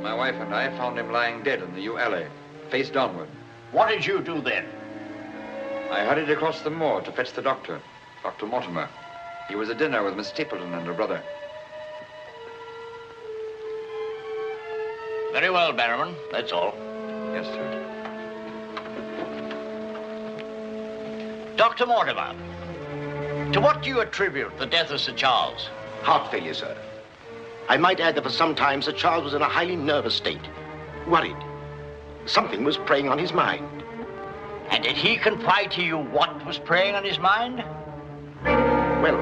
my wife and I found him lying dead in the yew alley, face downward. What did you do then? I hurried across the moor to fetch the doctor, Dr. Mortimer. He was at dinner with Miss Stapleton and her brother. Very well, Barrowman. That's all. Yes, sir. Dr. Mortimer, to what do you attribute the death of Sir Charles? Heart failure, sir. I might add that for some time Sir Charles was in a highly nervous state. Worried. Something was preying on his mind. And did he confide to you what was preying on his mind? Well,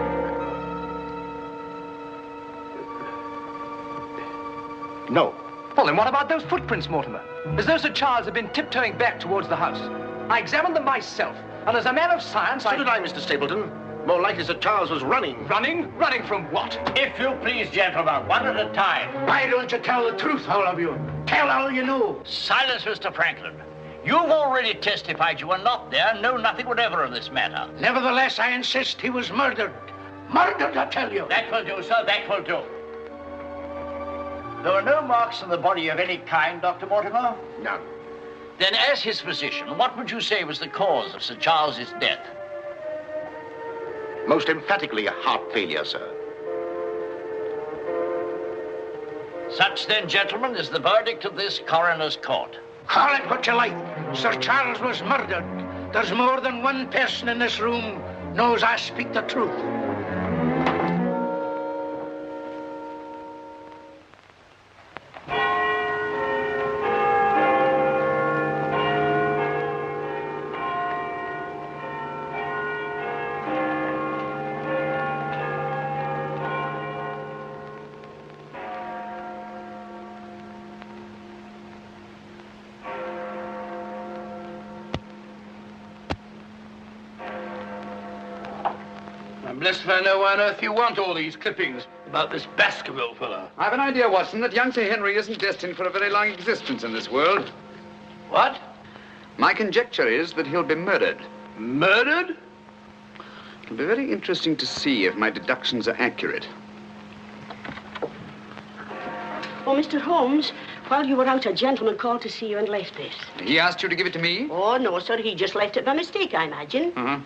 no. Well, then what about those footprints, Mortimer? As though Sir Charles had been tiptoeing back towards the house. I examined them myself, and as a man of science, So did I, Mr. Stapleton. More likely Sir Charles was running. Running? Running from what? If you please, gentlemen, one at a time. Why don't you tell the truth, all of you? Tell all you know. Silence, Mr. Franklin. You've already testified you were not there and know nothing whatever of this matter. Nevertheless, I insist he was murdered. Murdered, I tell you. That will do, sir, that will do. There were no marks on the body of any kind, Dr. Mortimer? None. Then, as his physician, what would you say was the cause of Sir Charles's death? Most emphatically a heart failure, sir. Such, then, gentlemen, is the verdict of this coroner's court. Call it what you like. Sir Charles was murdered. There's more than one person in this room knows I speak the truth. I'm blessed if I know why on earth you want all these clippings about this Baskerville fellow. I've an idea, Watson, that young Sir Henry isn't destined for a very long existence in this world. What? My conjecture is that he'll be murdered. Murdered? It'll be very interesting to see if my deductions are accurate. Oh, Mr. Holmes, while you were out, a gentleman called to see you and left this. He asked you to give it to me? Oh, no, sir. He just left it by mistake, I imagine. Uh-huh.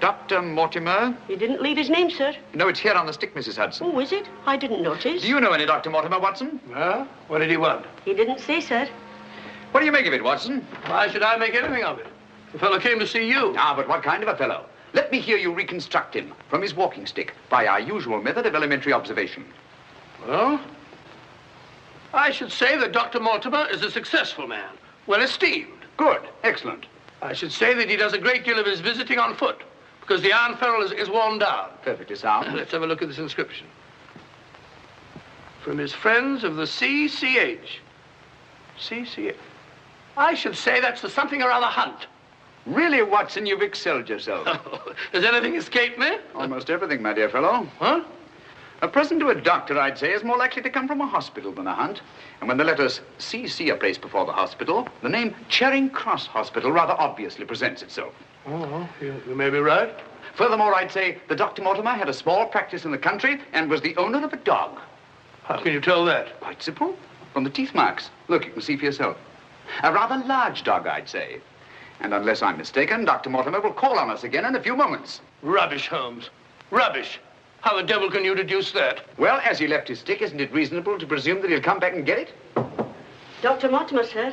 Dr. Mortimer? He didn't leave his name, sir. No, it's here on the stick, Mrs. Hudson. Oh, is it? I didn't notice. Do you know any Dr. Mortimer, Watson? Huh? What did he want? He didn't say, sir. What do you make of it, Watson? Why should I make anything of it? The fellow came to see you. Ah, but what kind of a fellow? Let me hear you reconstruct him from his walking stick by our usual method of elementary observation. Well, I should say that Dr. Mortimer is a successful man, well esteemed. Good. Excellent. I should say that he does a great deal of his visiting on foot, because the iron ferrule is worn down. Perfectly sound. Let's have a look at this inscription. From his friends of the CCH. CCH. I should say that's the something or other hunt. Really, Watson, you've excelled yourself. Does anything escape me? Almost everything, my dear fellow. Huh? A present to a doctor, I'd say, is more likely to come from a hospital than a hunt. And when the letters CC are placed before the hospital, the name Charing Cross Hospital rather obviously presents itself. Oh, you may be right. Furthermore, I'd say that Dr. Mortimer had a small practice in the country and was the owner of a dog. How can you tell that? Quite simple. From the teeth marks. Look, you can see for yourself. A rather large dog, I'd say. And unless I'm mistaken, Dr. Mortimer will call on us again in a few moments. Rubbish, Holmes. Rubbish. How the devil can you deduce that? Well, as he left his stick, isn't it reasonable to presume that he'll come back and get it? Dr. Mortimer, sir.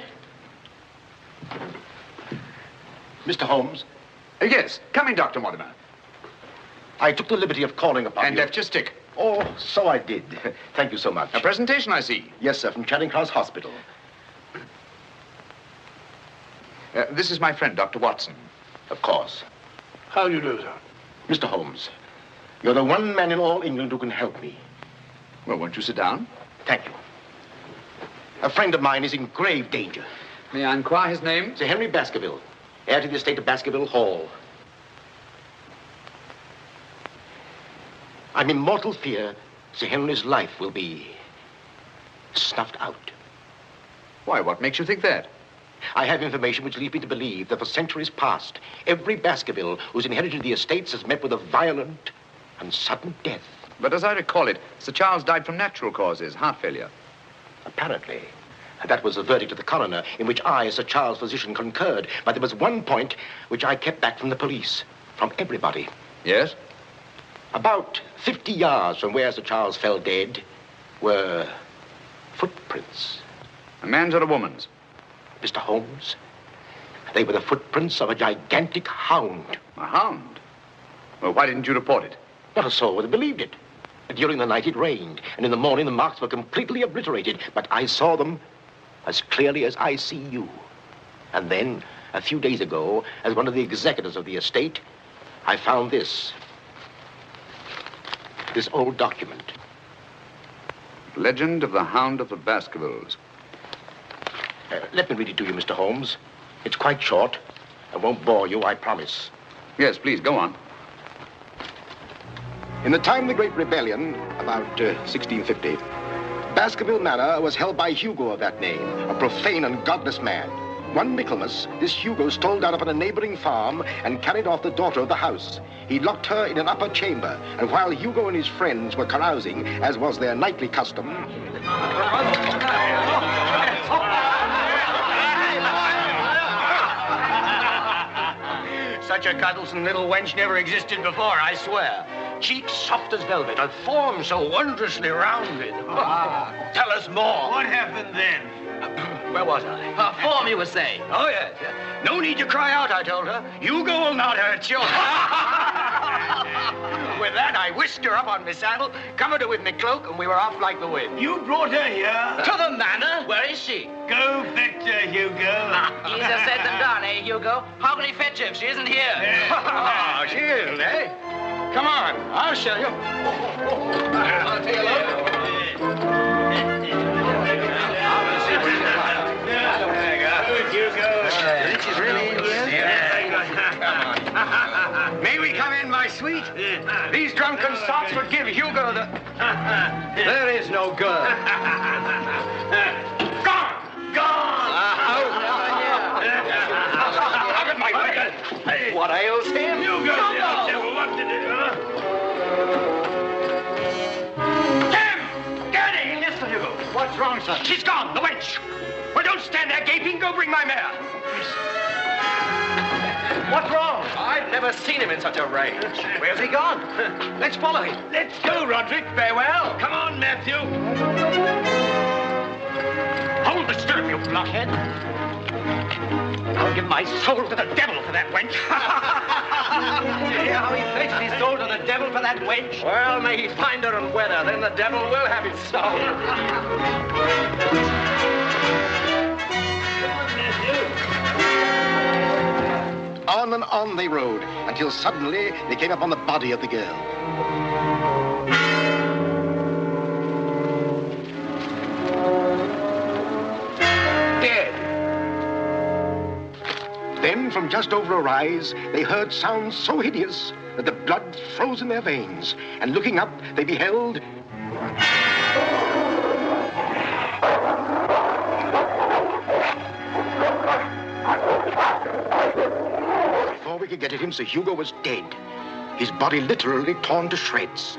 Mr. Holmes, Yes. Come in, Dr. Mortimer. I took the liberty of calling upon And you. left your stick. Oh, so I did. Thank you so much. A presentation, I see. Yes, sir, from Charing Cross Hospital. This is my friend, Dr. Watson. Of course. How do you do, sir? Mr. Holmes, you're the one man in all England who can help me. Well, won't you sit down? Thank you. A friend of mine is in grave danger. May I inquire his name? Sir Henry Baskerville, heir to the estate of Baskerville Hall. I'm in mortal fear Sir Henry's life will be snuffed out. Why, what makes you think that? I have information which leads me to believe that for centuries past, every Baskerville who's inherited the estates has met with a violent and sudden death. But as I recall it, Sir Charles died from natural causes, heart failure. Apparently. That was the verdict of the coroner, in which I, as Sir Charles' physician, concurred. But there was one point which I kept back from the police, from everybody. Yes? About 50 yards from where Sir Charles fell dead were footprints. A man's or a woman's? Mr. Holmes, they were the footprints of a gigantic hound. A hound? Well, why didn't you report it? Not a soul would have believed it. During the night it rained, and in the morning the marks were completely obliterated. But I saw them as clearly as I see you. And then, a few days ago, as one of the executors of the estate, I found this old document. Legend of the Hound of the Baskervilles. Let me read it to you, Mr. Holmes. It's quite short. I won't bore you, I promise. Yes, please, go on. In the time of the Great Rebellion, about 1650, Baskerville Manor was held by Hugo of that name, a profane and godless man. One Michaelmas, this Hugo stole down upon a neighboring farm and carried off the daughter of the house. He locked her in an upper chamber, and while Hugo and his friends were carousing, as was their nightly custom... Such a cuddlesome little wench never existed before, I swear. Cheeks soft as velvet, a form so wondrously rounded. Tell us more. What happened then? Where was I? Her form, you were saying. Oh, yes. No need to cry out, I told her. Hugo will not hurt you. With that, I whisked her up on my saddle, covered her with my cloak, and we were off like the wind. You brought her here? To the manor? Where is she? Go fetch her, Hugo. Easier said than done, eh, Hugo? How can he fetch her if she isn't here? Oh, she isn't, eh? Come on, I'll show you. I'll take a look. She's really in here? May we come in, my sweet? These drunken sots would give Hugo the... There is no girl. Gone! Gone! What ails him? Hugo, what did it... Tim! Gertie! Mr. Hugo. What's wrong, sir? She's gone, the wench. Well, don't stand there gaping. Go bring my mare. What's wrong? I've never seen him in such a rage. Where's he gone? Let's follow him. Let's go, Roderick. Farewell. Come on, Matthew. Hold the stirrup, you blockhead. I'll give my soul to the devil for that wench. You hear how he fetched his soul to the devil for that wench? Well, may he find her and wed her, then the devil will have his soul. On and on they rode, until suddenly they came upon the body of the girl. Dead. Then, from just over a rise, they heard sounds so hideous that the blood froze in their veins. And looking up, they beheld... Before we could get at him, Sir Hugo was dead. His body literally torn to shreds.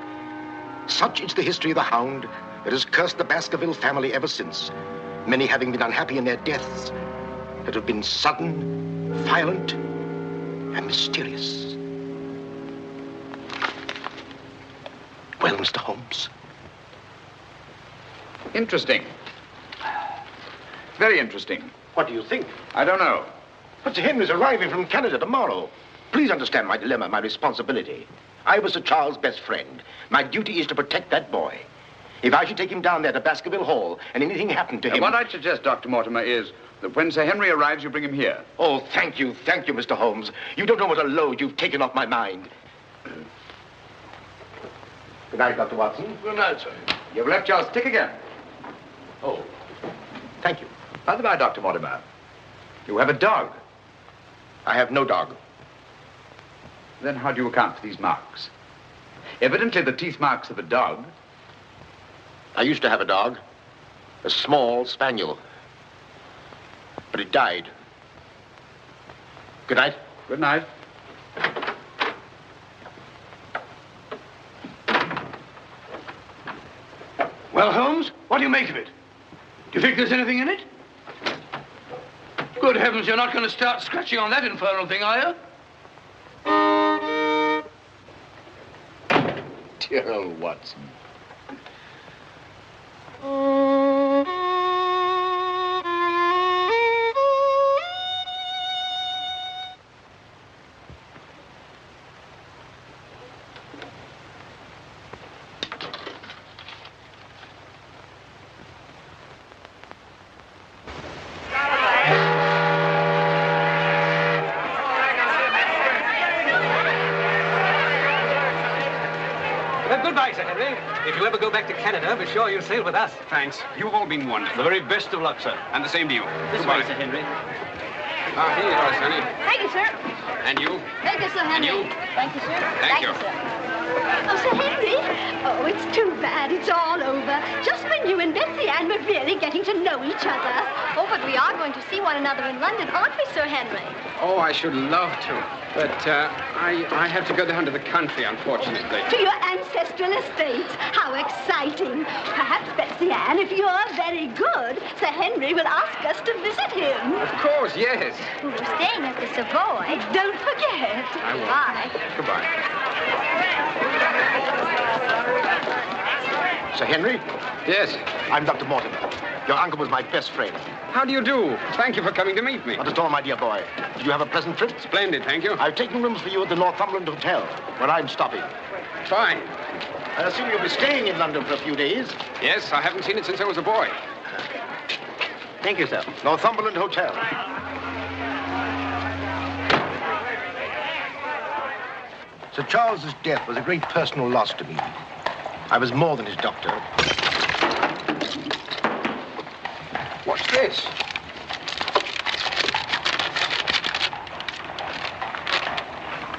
Such is the history of the hound that has cursed the Baskerville family ever since. Many having been unhappy in their deaths that have been sudden, violent, and mysterious. Well, Mr. Holmes? Interesting. Very interesting. What do you think? I don't know. But Sir Henry's arriving from Canada tomorrow. Please understand my dilemma, my responsibility. I was Sir Charles' best friend. My duty is to protect that boy. If I should take him down there to Baskerville Hall and anything happened to him... What I'd suggest, Dr. Mortimer, is that when Sir Henry arrives, you bring him here. Oh, thank you, Mr. Holmes. You don't know what a load you've taken off my mind. Good night, Dr. Watson. Good night, sir. You've left your stick again. Oh, thank you. By the by, Dr. Mortimer, you have a dog. I have no dog. Then how do you account for these marks? Evidently the teeth marks of a dog. I used to have a dog, a small spaniel, but it died. Good night. Good night. Well, Holmes, what do you make of it? you think there's anything in it? Good heavens, you're not going to start scratching on that infernal thing, are you? Dear old Watson. Goodbye, Sir Henry. If you ever go back to Canada, be sure you sail with us. Thanks. You've all been wonderful. The very best of luck, sir. And the same to you. This Goodbye. way, Sir Henry. Ah, here you are, Sonny. Thank you, sir. And you? Thank you, Sir Henry. And you? Thank you, sir. Thank you. sir. Oh, Sir Henry. Oh, it's too bad it's all over. Just when you and Betsy Ann were really getting to know each other. Oh, but we are going to see one another in London, aren't we, Sir Henry? Oh, I should love to. But I have to go down to the country, unfortunately. To your ancestral estates. How exciting. Perhaps, Betsy Ann, if you're very good, Sir Henry will ask us to visit him. Of course, yes. We're staying at the Savoy. Don't forget. I won't. Bye. Goodbye. Sir Henry? Yes? I'm Dr. Mortimer. Your uncle was my best friend. How do you do? Thank you for coming to meet me. Not at all, my dear boy. Did you have a pleasant trip? Splendid, thank you. I've taken rooms for you at the Northumberland Hotel, where I'm stopping. Fine. I assume you'll be staying in London for a few days. Yes, I haven't seen it since I was a boy. Thank you, sir. Northumberland Hotel. Sir Charles's death was a great personal loss to me. I was more than his doctor. What's this?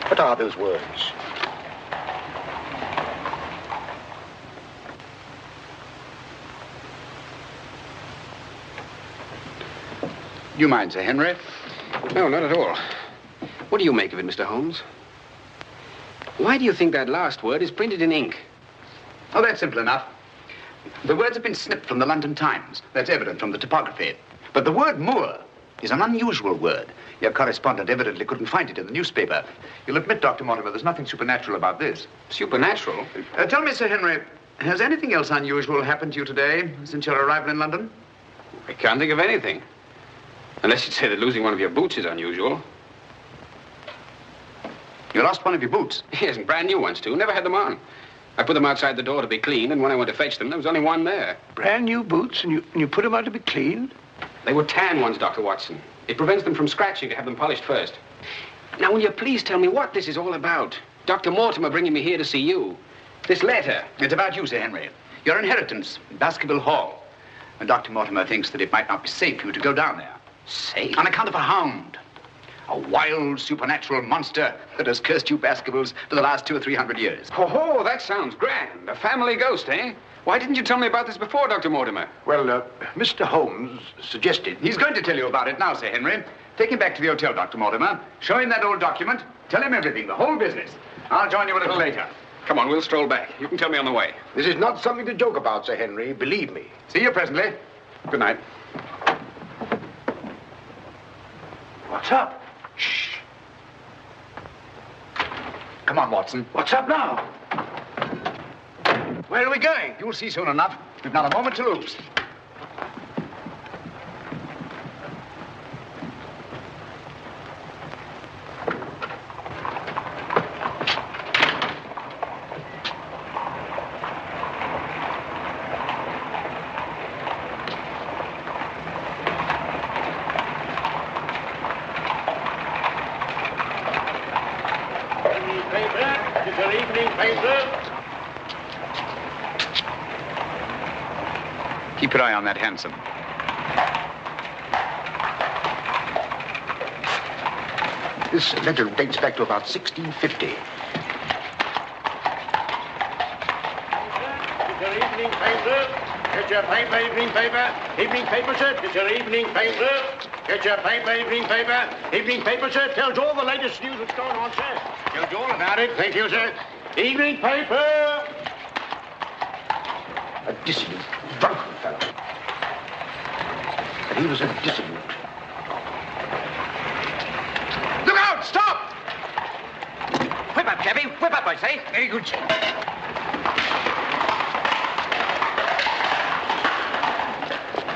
What are those words? Do you mind, Sir Henry? No, not at all. What do you make of it, Mr. Holmes? Why do you think that last word is printed in ink? Oh, that's simple enough. The words have been snipped from the London Times. That's evident from the typography. But the word moor is an unusual word. Your correspondent evidently couldn't find it in the newspaper. You'll admit, Dr. Mortimer, there's nothing supernatural about this. Supernatural? Tell me, Sir Henry, has anything else unusual happened to you today since your arrival in London? I can't think of anything. Unless you'd say that losing one of your boots is unusual. You lost one of your boots? Yes, and brand new ones, too. Never had them on. I put them outside the door to be cleaned, and when I went to fetch them, there was only one there. Brand new boots, and you put them out to be cleaned? They were tan ones, Dr. Watson. It prevents them from scratching to have them polished first. Now, will you please tell me what this is all about? Dr. Mortimer bringing me here to see you. This letter. It's about you, Sir Henry. Your inheritance in Baskerville Hall. And Dr. Mortimer thinks that it might not be safe for you to go down there. Safe? On account of a hound. A wild, supernatural monster that has cursed you Baskervilles for the last 200 or 300 years. Oh, that sounds grand. A family ghost, eh? Why didn't you tell me about this before, Dr. Mortimer? Well, Mr. Holmes suggested... He's going to tell you about it now, Sir Henry. Take him back to the hotel, Dr. Mortimer. Show him that old document. Tell him everything, the whole business. I'll join you a little later. Come on, we'll stroll back. You can tell me on the way. This is not something to joke about, Sir Henry. Believe me. See you presently. Good night. What's up? Shh. Come on, Watson. What's up now? Where are we going? You'll see soon enough. We've not a moment to lose. Keep your eye on that hansom. This letter dates back to about 1650. Your evening paper. Get your paper, evening paper. Evening paper, sir. Get your evening paper. Get your paper, evening paper. Evening paper, sir. Tells you all the latest news that's going on, sir. Tells you all about it. Thank you, sir. Evening paper. A dissident, drunken fellow. that he was a dissolute. Look out! Stop! Whip up, cabby. Whip up, I say. Very good, sir.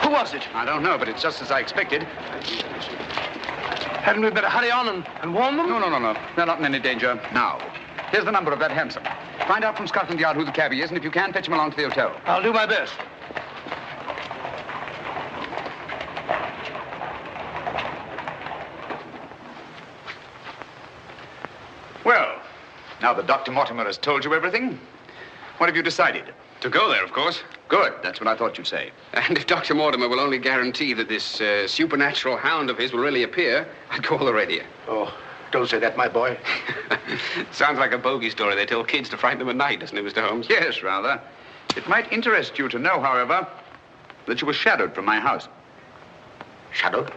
Who was it? I don't know, but it's just as I expected. Hadn't we better hurry on and warn them? No. They're not in any danger now. Here's the number of that hansom. Find out from Scotland Yard who the cabby is, and if you can, fetch him along to the hotel. I'll do my best. Well, now that Dr. Mortimer has told you everything, what have you decided? To go there, of course. Good. That's what I thought you'd say. And if Dr. Mortimer will only guarantee that this supernatural hound of his will really appear, I'd go all the readier. Oh, don't say that, my boy. Sounds like a bogey story they tell kids to frighten them at night, doesn't it, Mr. Holmes? Yes, rather. It might interest you to know, however, that you were shadowed from my house. Shadowed?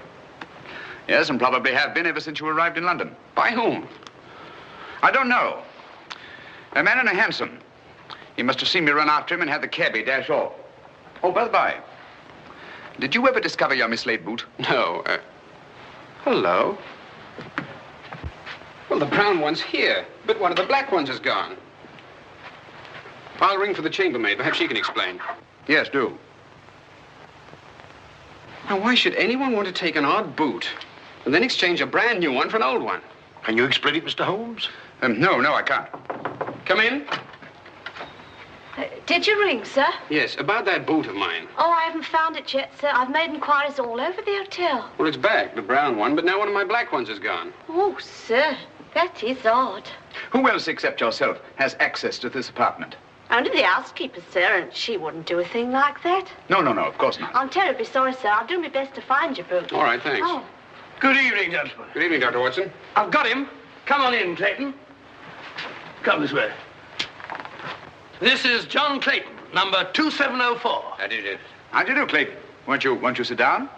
Yes, and probably have been ever since you arrived in London. By whom? I don't know. A man in a hansom. He must have seen me run after him and had the cabby dash off. Oh, by the by, did you ever discover your mislaid boot? No. Hello. Well, the brown one's here, but one of the black ones is gone. I'll ring for the chambermaid. Perhaps she can explain. Yes, do. Now, why should anyone want to take an odd boot and then exchange a brand new one for an old one? Can you explain it, Mr. Holmes? No, I can't. Come in. Did you ring, sir? Yes, about that boot of mine. Oh, I haven't found it yet, sir. I've made inquiries all over the hotel. Well, it's back, the brown one, but now one of my black ones is gone. Oh, sir, that is odd. Who else except yourself has access to this apartment? Only the housekeeper, sir, and she wouldn't do a thing like that. No, of course not. I'm terribly sorry, sir. I'll do my best to find your boot. All right, thanks. Oh. Good evening, gentlemen. Good evening, Dr. Watson. I've got him. Come on in, Clayton. Come this way. This is John Clayton, number 2704. How do you do? How do you do, Clayton? Won't you sit down?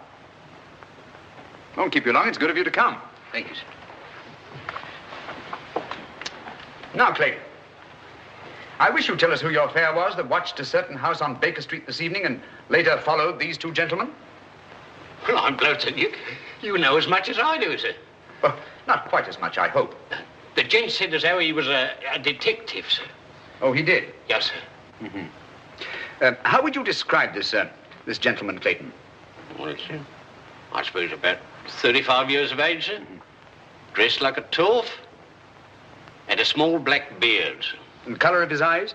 Won't keep you long. It's good of you to come. Thank you, sir. Now, Clayton, I wish you'd tell us who your fare was that watched a certain house on Baker Street this evening and later followed these two gentlemen. Well, I'm glad to you know as much as I do, sir. Well, not quite as much, I hope. The gent said as how he was a detective, sir. Oh, he did? Yes, sir. Mm-hmm. How would you describe this gentleman, Clayton? Well, it's, I suppose about 35 years of age, sir. Dressed like a toff. Had a small black beard, sir. And colour of his eyes?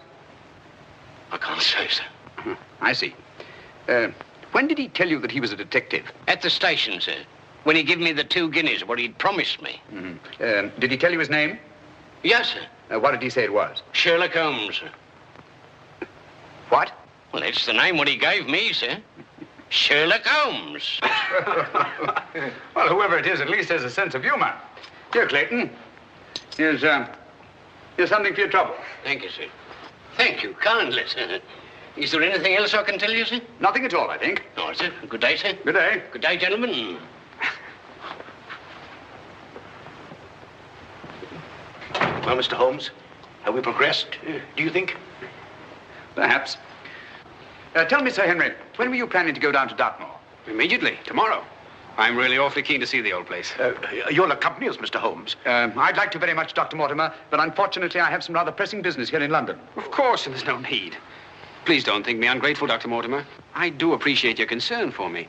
I can't say, sir. I see. When did he tell you that he was a detective? At the station, sir. When he gave me the 2 guineas, what he'd promised me. Mm-hmm. Did he tell you his name? Yes, sir. What did he say it was? Sherlock Holmes, sir. What? Well, that's the name what he gave me, sir. Sherlock Holmes. Well, whoever it is at least has a sense of humor. Here, Clayton. Here's something for your trouble. Thank you, sir. Thank you kindly, sir. Is there anything else I can tell you, sir? Nothing at all, I think. No, sir. Good day, sir. Good day. Good day, gentlemen. Well, Mr. Holmes, have we progressed, do you think? Perhaps. Tell me, Sir Henry, when were you planning to go down to Dartmoor? Immediately, tomorrow. I'm really awfully keen to see the old place. You'll accompany us, Mr. Holmes. I'd like to very much, Dr. Mortimer, but unfortunately I have some rather pressing business here in London. Of course, and there's no need. Please don't think me ungrateful, Dr. Mortimer. I do appreciate your concern for me.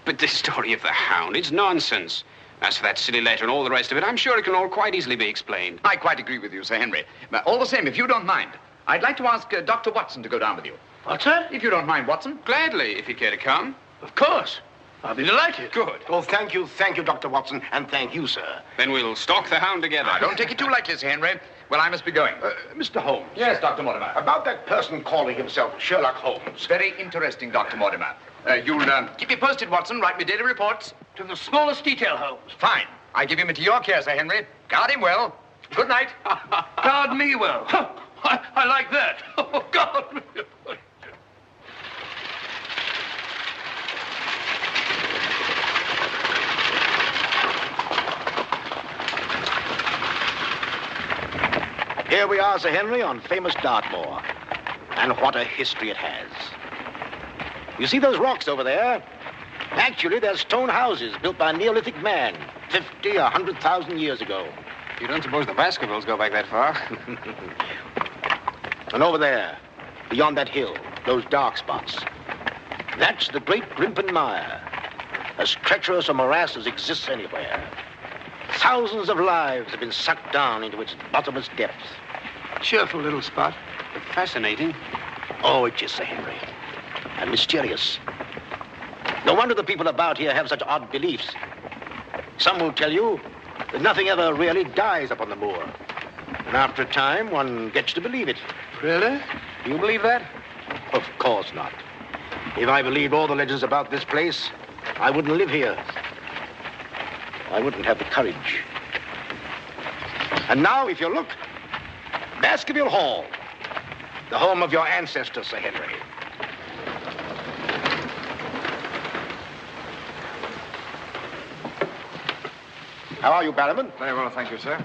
But this story of the hound, it's nonsense. As for that silly letter and all the rest of it, I'm sure it can all quite easily be explained. I quite agree with you, Sir Henry. But all the same, if you don't mind, I'd like to ask Dr. Watson to go down with you. What's that? If you don't mind, Watson. Gladly, if you care to come. Of course. I'll be delighted. Good. Oh, thank you, Dr. Watson, and thank you, sir. Then we'll stalk the hound together. Now, don't take it too lightly, Sir Henry. Well, I must be going. Mr. Holmes. Yes, Dr. Mortimer. About that person calling himself Sherlock Holmes. Very interesting, Dr. Mortimer. You'll keep me posted, Watson. Write me daily reports. To the smallest detail, Holmes. Fine. I give him into your care, Sir Henry. Guard him well. Good night. Guard me well. I like that. Oh, guard me. Here we are, Sir Henry, on famous Dartmoor. And what a history it has. You see those rocks over there? Actually, they're stone houses built by a Neolithic man 50 or 100,000 years ago. You don't suppose the Baskervilles go back that far? And over there, beyond that hill, those dark spots, that's the great Grimpen Mire, as treacherous a morass as exists anywhere. Thousands of lives have been sucked down into its bottomless depths. Cheerful little spot. Fascinating. Oh, it is, Sir Henry. And mysterious. No wonder the people about here have such odd beliefs. Some will tell you that nothing ever really dies up on the moor. And after a time, one gets to believe it. Really? Do you believe that? Of course not. If I believed all the legends about this place, I wouldn't live here. I wouldn't have the courage. And now, if you look, Baskerville Hall, the home of your ancestors, Sir Henry. How are you, Barrowman? Very well, thank you, sir.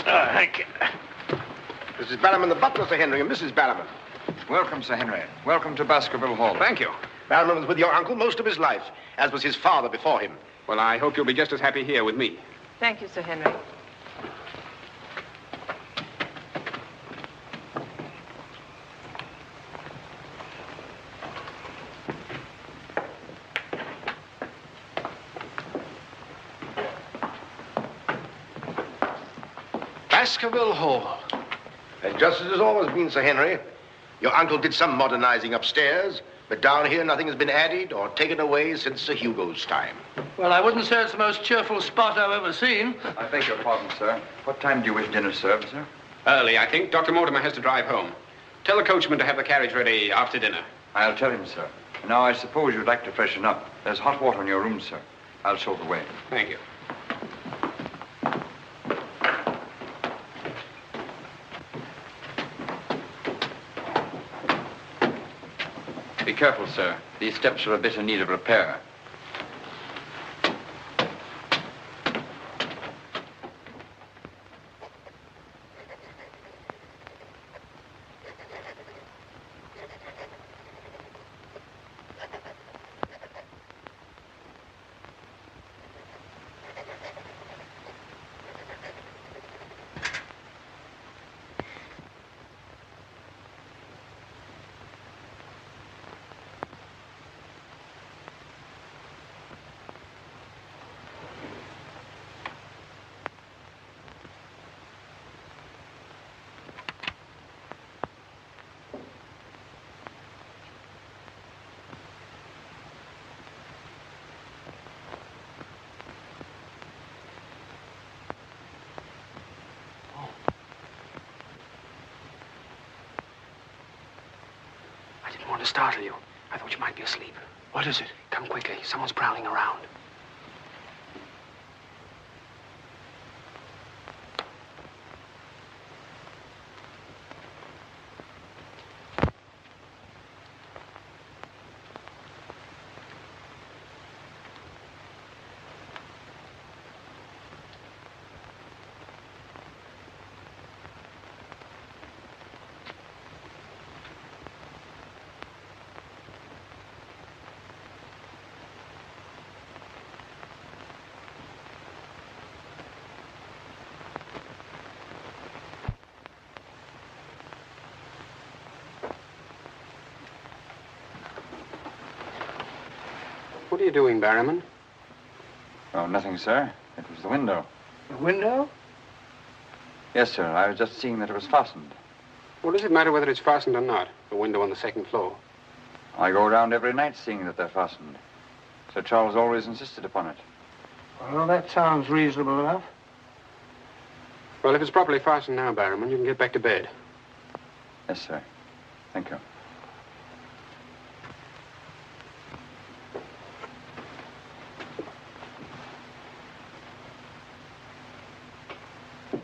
Thank you. This is Barrowman the butler, Sir Henry, and Mrs. Barrowman. Welcome, Sir Henry. Welcome to Baskerville Hall. Thank you. Barrowman was with your uncle most of his life, as was his father before him. Well, I hope you'll be just as happy here with me. Thank you, Sir Henry. Baskerville Hall. And just as it's always been, Sir Henry, your uncle did some modernizing upstairs, but down here nothing has been added or taken away since Sir Hugo's time. Well, I wouldn't say it's the most cheerful spot I've ever seen. I beg your pardon, sir. What time do you wish dinner served, sir? Early, I think. Dr. Mortimer has to drive home. Tell the coachman to have the carriage ready after dinner. I'll tell him, sir. Now, I suppose you'd like to freshen up. There's hot water in your room, sir. I'll show the way. Thank you. Be careful, sir. These steps are a bit in need of repair. I didn't want to startle you. I thought you might be asleep. What is it? Come quickly. Someone's prowling around. What are you doing, Barrowman? Oh, nothing, sir. It was the window. The window? Yes, sir. I was just seeing that it was fastened. What does it matter whether it's fastened or not? The window on the second floor. I go around every night seeing that they're fastened. Sir Charles always insisted upon it. Well, that sounds reasonable enough. Well, if it's properly fastened now, Barrowman, you can get back to bed. Yes, sir. Thank you.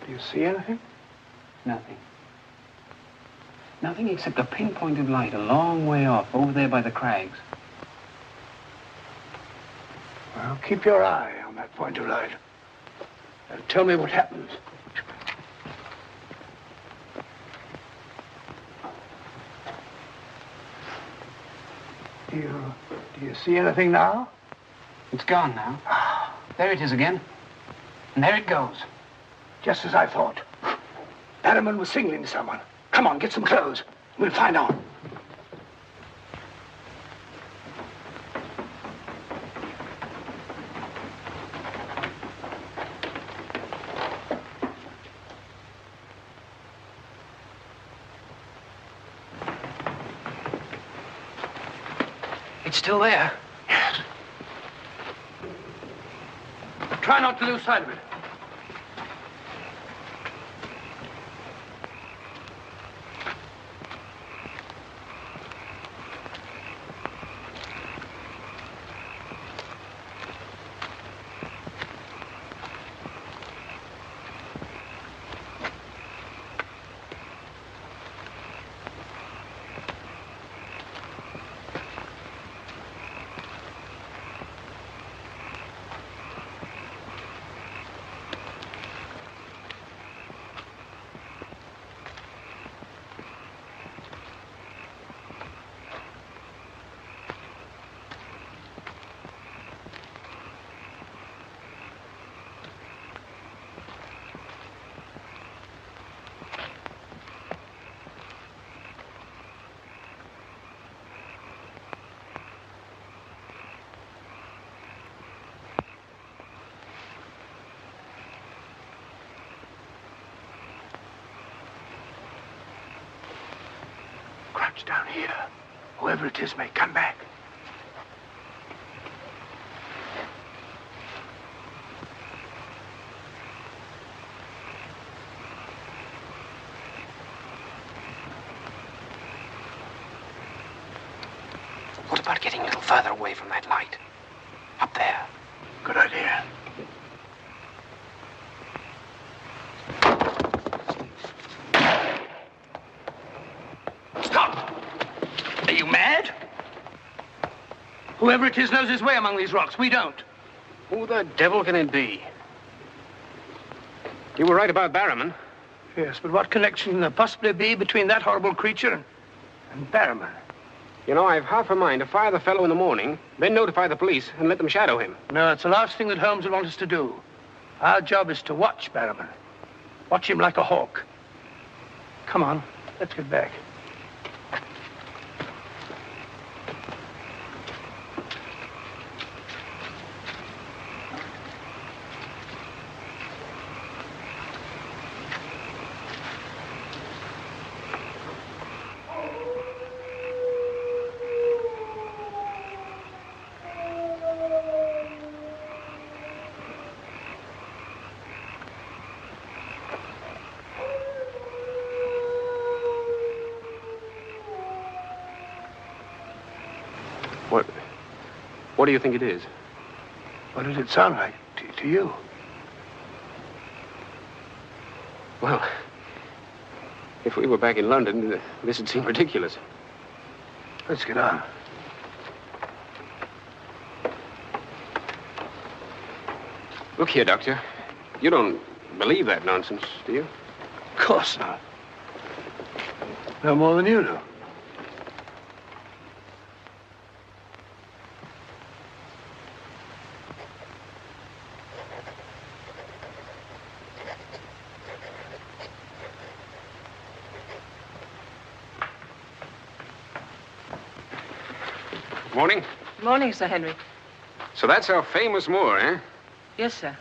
Do you see anything? Nothing. Nothing except a pinpointed light a long way off, over there by the crags. Well, keep your eye on that point of light. And tell me what happens. Do you see anything now? It's gone now. There it is again. And there it goes. Just as I thought. Barrowman was signaling to someone. Come on, get some clothes. We'll find out. It's still there. Yes. Try not to lose sight of it. Crouch down here. Whoever it is may come back. What about getting a little further away from that light? Up there. Good idea. Are you mad? Whoever it is knows his way among these rocks. We don't. Who the devil can it be? You were right about Barrowman. Yes, but what connection can there possibly be between that horrible creature and Barrowman? You know, I've half a mind to fire the fellow in the morning, then notify the police and let them shadow him. No, it's the last thing that Holmes would want us to do. Our job is to watch Barrowman. Watch him like a hawk. Come on, let's get back. What do you think it is? What did it sound like to you? Well, if we were back in London, this would seem ridiculous. Let's get on. Look here, Doctor. You don't believe that nonsense, do you? Of course not. No more than you do. Morning. Morning, Sir Henry. So that's our famous Moor, eh? Yes, sir.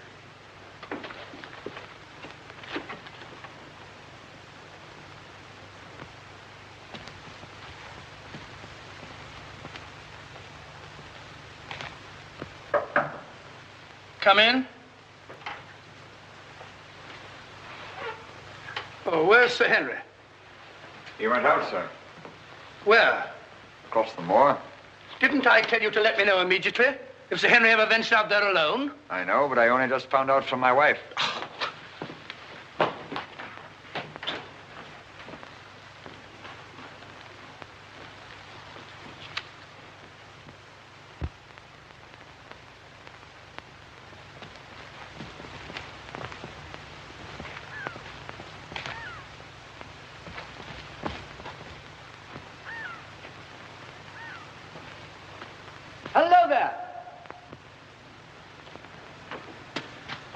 Come in. Oh, where's Sir Henry? He went out, sir. Where? Across the moor. Didn't I tell you to let me know immediately if Sir Henry ever ventured out there alone? I know, but I only just found out from my wife. Hello there.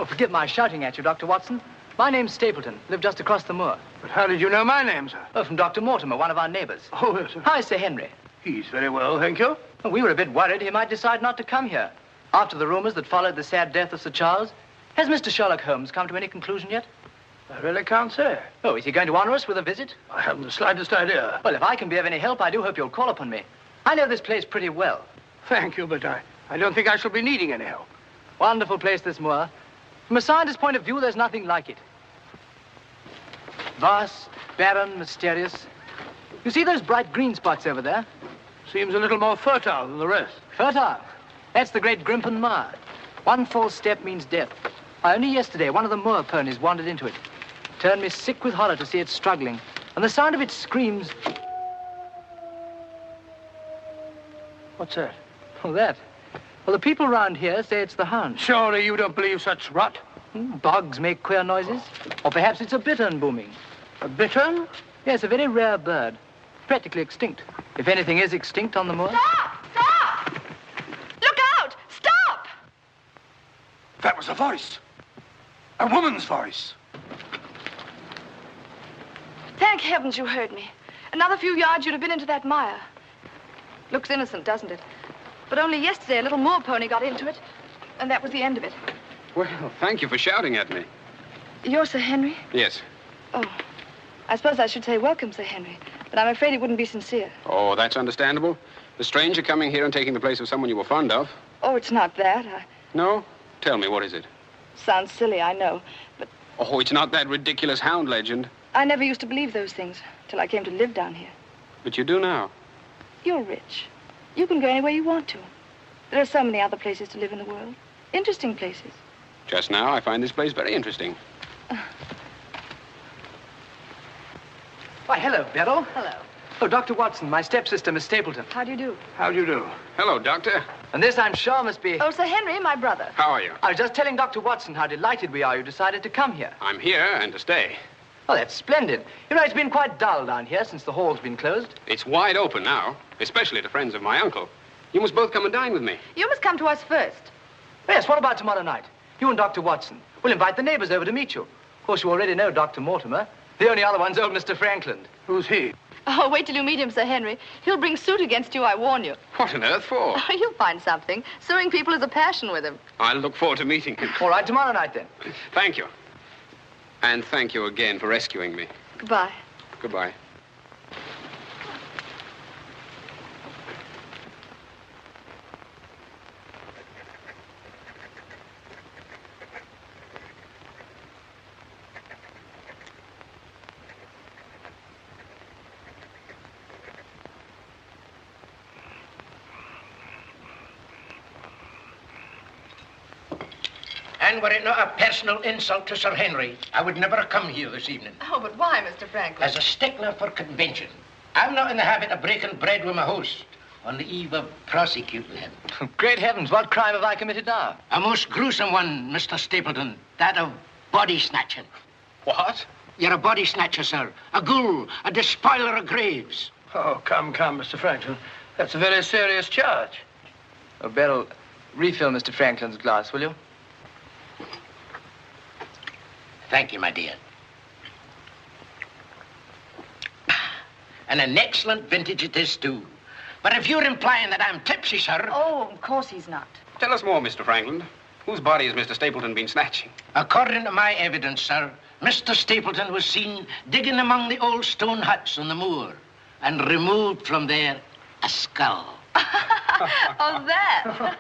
Oh, forgive my shouting at you, Dr. Watson. My name's Stapleton. Live just across the moor. But how did you know my name, sir? Oh, from Dr. Mortimer, one of our neighbors. Oh, yes, sir. Hi, Sir Henry. He's very well, thank you. Well, we were a bit worried he might decide not to come here. After the rumors that followed the sad death of Sir Charles, has Mr. Sherlock Holmes come to any conclusion yet? I really can't say. Oh, is he going to honor us with a visit? I haven't the slightest idea. Well, if I can be of any help, I do hope you'll call upon me. I know this place pretty well. Thank you, but I don't think I shall be needing any help. Wonderful place, this moor. From a scientist's point of view, there's nothing like it. Vast, barren, mysterious. You see those bright green spots over there? Seems a little more fertile than the rest. Fertile? That's the great Grimpen Mire. One false step means death. Only yesterday, one of the moor ponies wandered into it. Turned me sick with horror to see it struggling. And the sound of its screams... What's that? Oh, that? Well, the people round here say it's the hound. Surely you don't believe such rot? Bogs make queer noises. Or perhaps it's a bittern booming. A bittern? Yes, a very rare bird. Practically extinct. If anything is extinct on the moor. Stop! Stop! Look out! Stop! That was a voice. A woman's voice. Thank heavens you heard me. Another few yards, you'd have been into that mire. Looks innocent, doesn't it? But only yesterday, a little moor pony got into it, and that was the end of it. Well, thank you for shouting at me. You're Sir Henry? Yes. Oh, I suppose I should say welcome, Sir Henry, but I'm afraid it wouldn't be sincere. Oh, that's understandable. The stranger coming here and taking the place of someone you were fond of. Oh, it's not that. No? Tell me, what is it? Sounds silly, I know, but Oh, it's not that ridiculous hound legend. I never used to believe those things till I came to live down here. But you do now. You're rich. You can go anywhere you want to. There are so many other places to live in the world. Interesting places. Just now, I find this place very interesting. Why, hello, Beryl. Hello. Oh, Dr. Watson, my stepsister, Miss Stapleton. How do you do? How do you do? Hello, Doctor. And this, I'm sure, must be... Oh, Sir Henry, my brother. How are you? I was just telling Dr. Watson how delighted we are you decided to come here. I'm here and to stay. Oh, that's splendid. You know, it's been quite dull down here since the hall's been closed. It's wide open now, especially to friends of my uncle. You must both come and dine with me. You must come to us first. Yes, what about tomorrow night? You and Dr. Watson. We'll invite the neighbors over to meet you. Of course, you already know Dr. Mortimer. The only other one's old Mr. Frankland. Who's he? Oh, wait till you meet him, Sir Henry. He'll bring suit against you, I warn you. What on earth for? Oh, you'll find something. Suing people is a passion with him. I'll look forward to meeting him. All right, tomorrow night, then. Thank you. And thank you again for rescuing me. Goodbye. Goodbye. And were it not a personal insult to Sir Henry, I would never have come here this evening. Oh, but why, Mr. Franklin? As a stickler for convention, I'm not in the habit of breaking bread with my host on the eve of prosecuting him. Great heavens, what crime have I committed now? A most gruesome one, Mr. Stapleton. That of body snatching. What? You're a body snatcher, sir. A ghoul, a despoiler of graves. Oh, come, Mr. Franklin. That's a very serious charge. Oh, Beryl, refill Mr. Franklin's glass, will you? Thank you, my dear. And an excellent vintage it is, too. But if you're implying that I'm tipsy, sir... Oh, of course he's not. Tell us more, Mr. Frankland. Whose body has Mr. Stapleton been snatching? According to my evidence, sir, Mr. Stapleton was seen digging among the old stone huts on the moor and removed from there a skull. Oh, that?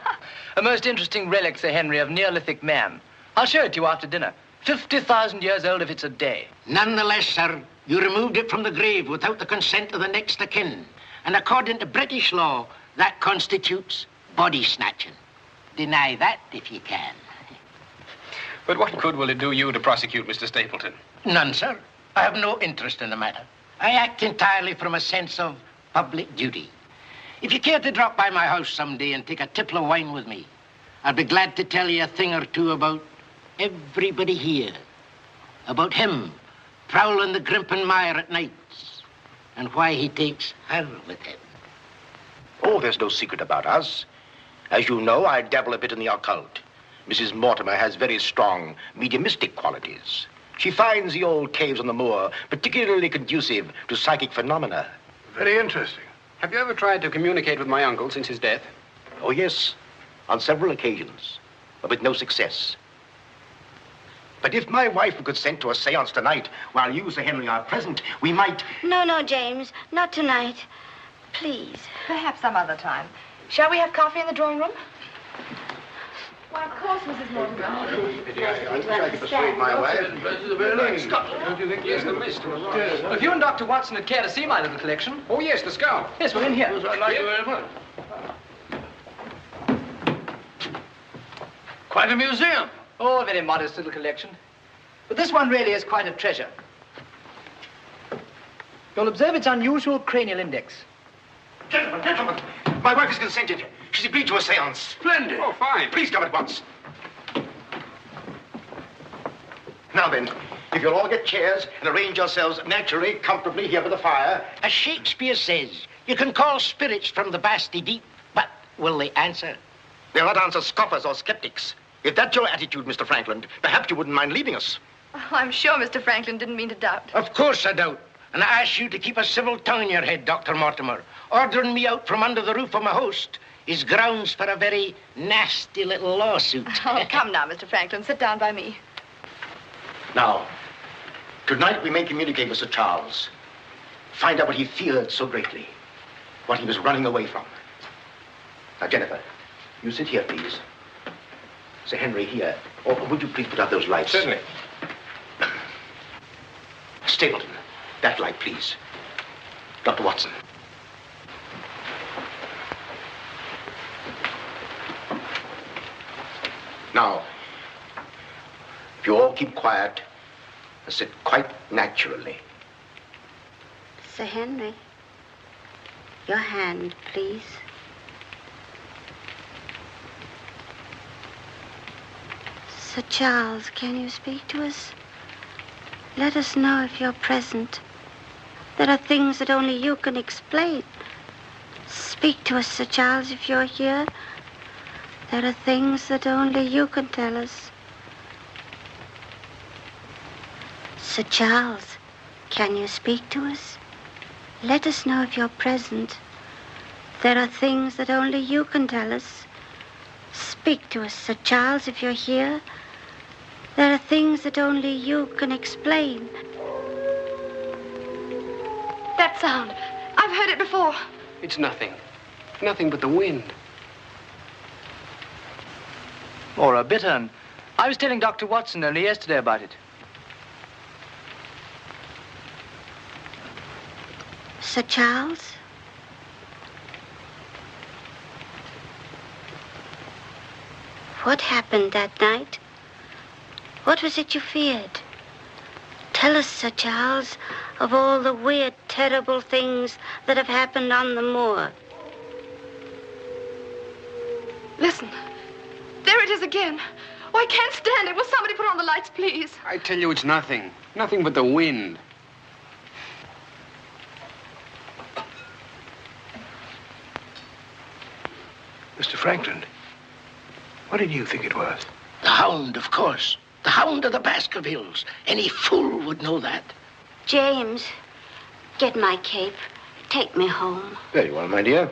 A most interesting relic, Sir Henry, of Neolithic man. I'll show it to you after dinner. 50,000 years old if it's a day. Nonetheless, sir, you removed it from the grave without the consent of the next of kin. And according to British law, that constitutes body snatching. Deny that if you can. But what good will it do you to prosecute Mr. Stapleton? None, sir. I have no interest in the matter. I act entirely from a sense of public duty. If you care to drop by my house someday and take a tipple of wine with me, I'll be glad to tell you a thing or two about everybody here. About him prowling the Grimpen Mire at nights and why he takes her with him. Oh, there's no secret about us. As you know, I dabble a bit in the occult. Mrs. Mortimer has very strong mediumistic qualities. She finds the old caves on the moor particularly conducive to psychic phenomena. Very interesting. Have you ever tried to communicate with my uncle since his death? Oh, yes, on several occasions, but with no success. But if my wife would consent to a seance tonight, while you, Sir Henry, are present, we might... No, James, not tonight. Please. Perhaps some other time. Shall we have coffee in the drawing room? Why, of course, Mrs. Mortimer. I wish I could persuade my wife. Don't you think Yes, the mist. If you and Dr. Watson would care to see my little collection. Oh, yes, the skull. Yes, we're in here. I'd like you very much. Quite a museum. Oh, a very modest little collection. But this one really is quite a treasure. You'll observe its unusual cranial index. Gentlemen, my wife has consented. She's agreed to a seance. Splendid. Oh, fine. Please come at once. Now then, if you'll all get chairs and arrange yourselves naturally, comfortably here by the fire. As Shakespeare says, you can call spirits from the vasty deep, but will they answer? They'll not answer scoffers or skeptics. If that's your attitude, Mr. Franklin, perhaps you wouldn't mind leaving us. Oh, I'm sure Mr. Franklin didn't mean to doubt. Of course I don't. And I ask you to keep a civil tongue in your head, Dr. Mortimer. Ordering me out from under the roof of my host is grounds for a very nasty little lawsuit. Oh, come now, Mr. Franklin. Sit down by me. Now, tonight we may communicate with Sir Charles. Find out what he feared so greatly. What he was running away from. Now, Jennifer, you sit here, please. Sir Henry, here. Or would you please put out those lights? Certainly. Stapleton, that light, please. Dr. Watson. Now, if you all keep quiet and sit quite naturally. Sir Henry, your hand, please. Sir Charles, can you speak to us? Let us know if you're present. There are things that only you can explain. Speak to us, Sir Charles, if you're here. There are things that only you can tell us. Sir Charles, can you speak to us? Let us know if you're present. There are things that only you can tell us. Speak to us, Sir Charles, if you're here. There are things that only you can explain. That sound. I've heard it before. It's nothing. Nothing but the wind. Or a bittern. I was telling Dr. Watson only yesterday about it. Sir Charles? What happened that night? What was it you feared? Tell us, Sir Charles, of all the weird, terrible things that have happened on the moor. Listen. There it is again. Oh, I can't stand it. Will somebody put on the lights, please? I tell you, it's nothing. Nothing but the wind. Mr. Franklin, what did you think it was? The Hound, of course. The Hound of the Baskervilles. Any fool would know that. James, get my cape. Take me home. Very well, my dear.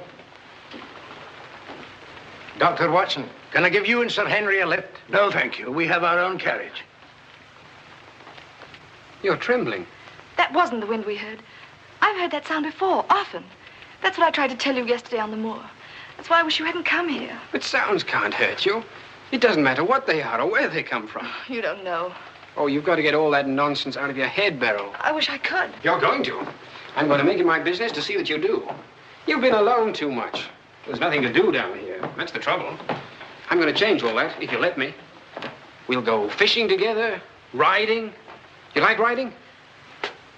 Dr. Watson, can I give you and Sir Henry a lift? No, thank you. We have our own carriage. You're trembling. That wasn't the wind we heard. I've heard that sound before, often. That's what I tried to tell you yesterday on the moor. That's why I wish you hadn't come here. But sounds can't hurt you. It doesn't matter what they are or where they come from. You don't know. Oh, you've got to get all that nonsense out of your head, Beryl. I wish I could. You're going to. I'm going to make it my business to see that you do. You've been alone too much. There's nothing to do down here. That's the trouble. I'm going to change all that, if you let me. We'll go fishing together, riding. You like riding?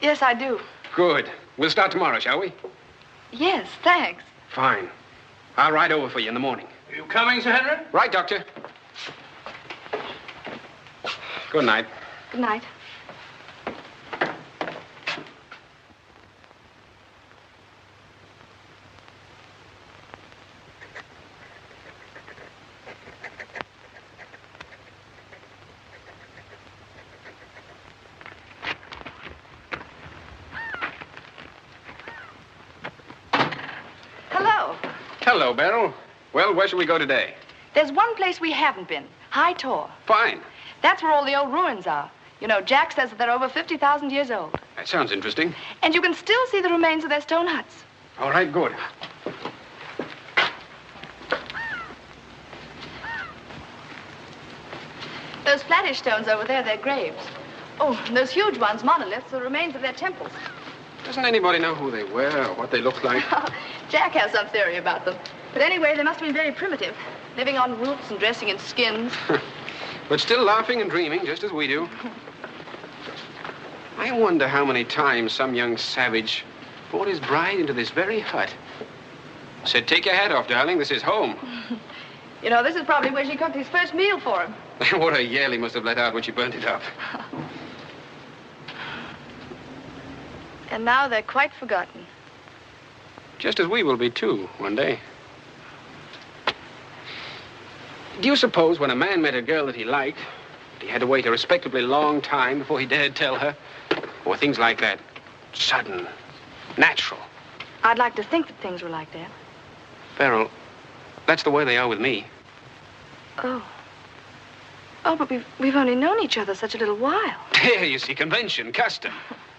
Yes, I do. Good. We'll start tomorrow, shall we? Yes, thanks. Fine. I'll ride over for you in the morning. Are you coming, Sir Henry? Right, Doctor. Good night. Good night. Hello, Beryl. Well, where shall we go today? There's one place we haven't been, High Tor. Fine. That's where all the old ruins are. You know, Jack says that they're over 50,000 years old. That sounds interesting. And you can still see the remains of their stone huts. All right, good. Those flattish stones over there, they're graves. Oh, and those huge ones, monoliths, are the remains of their temples. Doesn't anybody know who they were or what they looked like? Jack has some theory about them. But anyway, they must have been very primitive, living on roots and dressing in skins. But still laughing and dreaming, just as we do. I wonder how many times some young savage brought his bride into this very hut. Said, take your hat off, darling, this is home. You know, this is probably where she cooked his first meal for him. What a yell he must have let out when she burnt it up. And now they're quite forgotten. Just as we will be, too, one day. Do you suppose when a man met a girl that he liked, he had to wait a respectably long time before he dared tell her? Or things like that, sudden, natural? I'd like to think that things were like that. Beryl, that's the way they are with me. Oh. Oh, but we've only known each other such a little while. There, you see, convention, custom.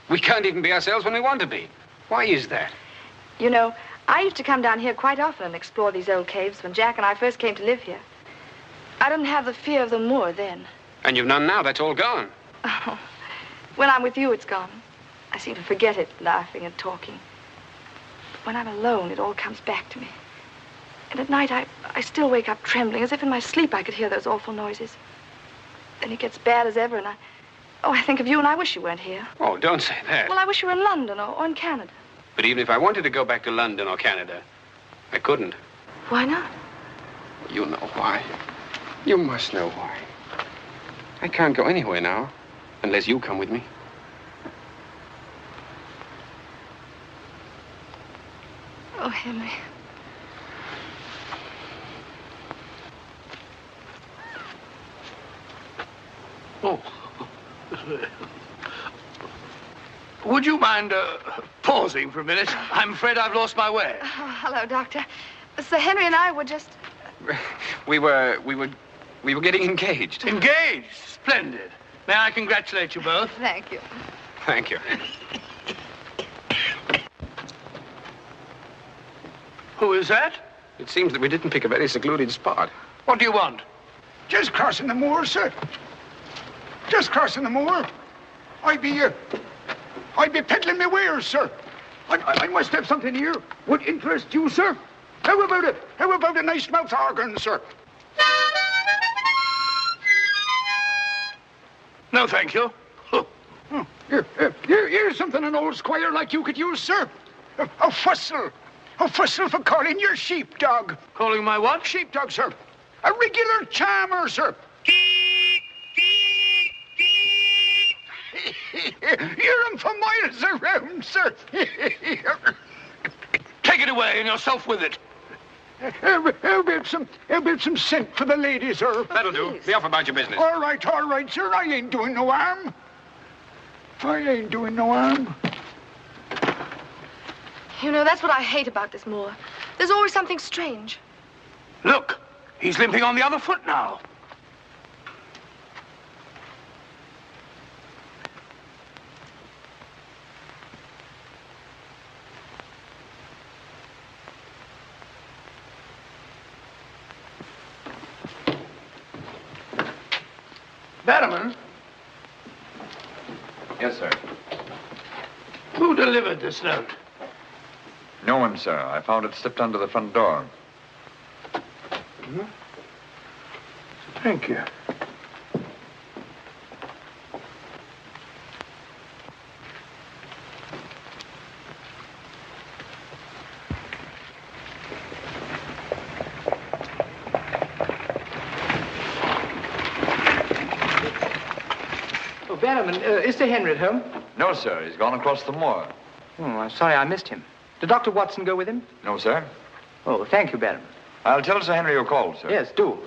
We can't even be ourselves when we want to be. Why is that? You know, I used to come down here quite often and explore these old caves when Jack and I first came to live here. I didn't have the fear of the moor then. And you've none now, that's all gone. Oh, when I'm with you, it's gone. I seem to forget it, laughing and talking. But when I'm alone, it all comes back to me. And at night, I still wake up trembling, as if in my sleep I could hear those awful noises. Then it gets bad as ever, and I think of you, and I wish you weren't here. Oh, don't say that. Well, I wish you were in London or in Canada. But even if I wanted to go back to London or Canada, I couldn't. Why not? You know why. You must know why. I can't go anywhere now, unless you come with me. Oh, Henry. Oh. Would you mind pausing for a minute? I'm afraid I've lost my way. Oh, hello, Doctor. Sir Henry and I were just... We were getting engaged. Engaged? Splendid. May I congratulate you both? Thank you. Thank you. Who is that? It seems that we didn't pick a very secluded spot. What do you want? Just crossing the moor, sir. Just crossing the moor. I'd be peddling my wares, sir. I must have something here. Would interest you, sir. How about it? How about a nice mouth organ, sir? No, thank you. Here's something an old squire like you could use, sir. A whistle. A whistle for calling your sheepdog. Calling my what? Sheepdog, sir. A regular charmer, sir. Hear him for miles around, sir. Take it away and yourself with it. How about some scent for the ladies, sir? That'll do. Be off about your business. All right, sir. I ain't doing no harm. I ain't doing no harm. You know, that's what I hate about this moor. There's always something strange. Look, he's limping on the other foot now. Barrowman? Yes, sir. Who delivered this note? No one, sir. I found it slipped under the front door. Hmm? Thank you. Oh, Barrowman, is Sir Henry at home? No, sir. He's gone across the moor. Oh, I'm sorry I missed him. Did Dr. Watson go with him? No, sir. Oh, thank you, Barrowman. I'll tell Sir Henry you called, sir. Yes, do.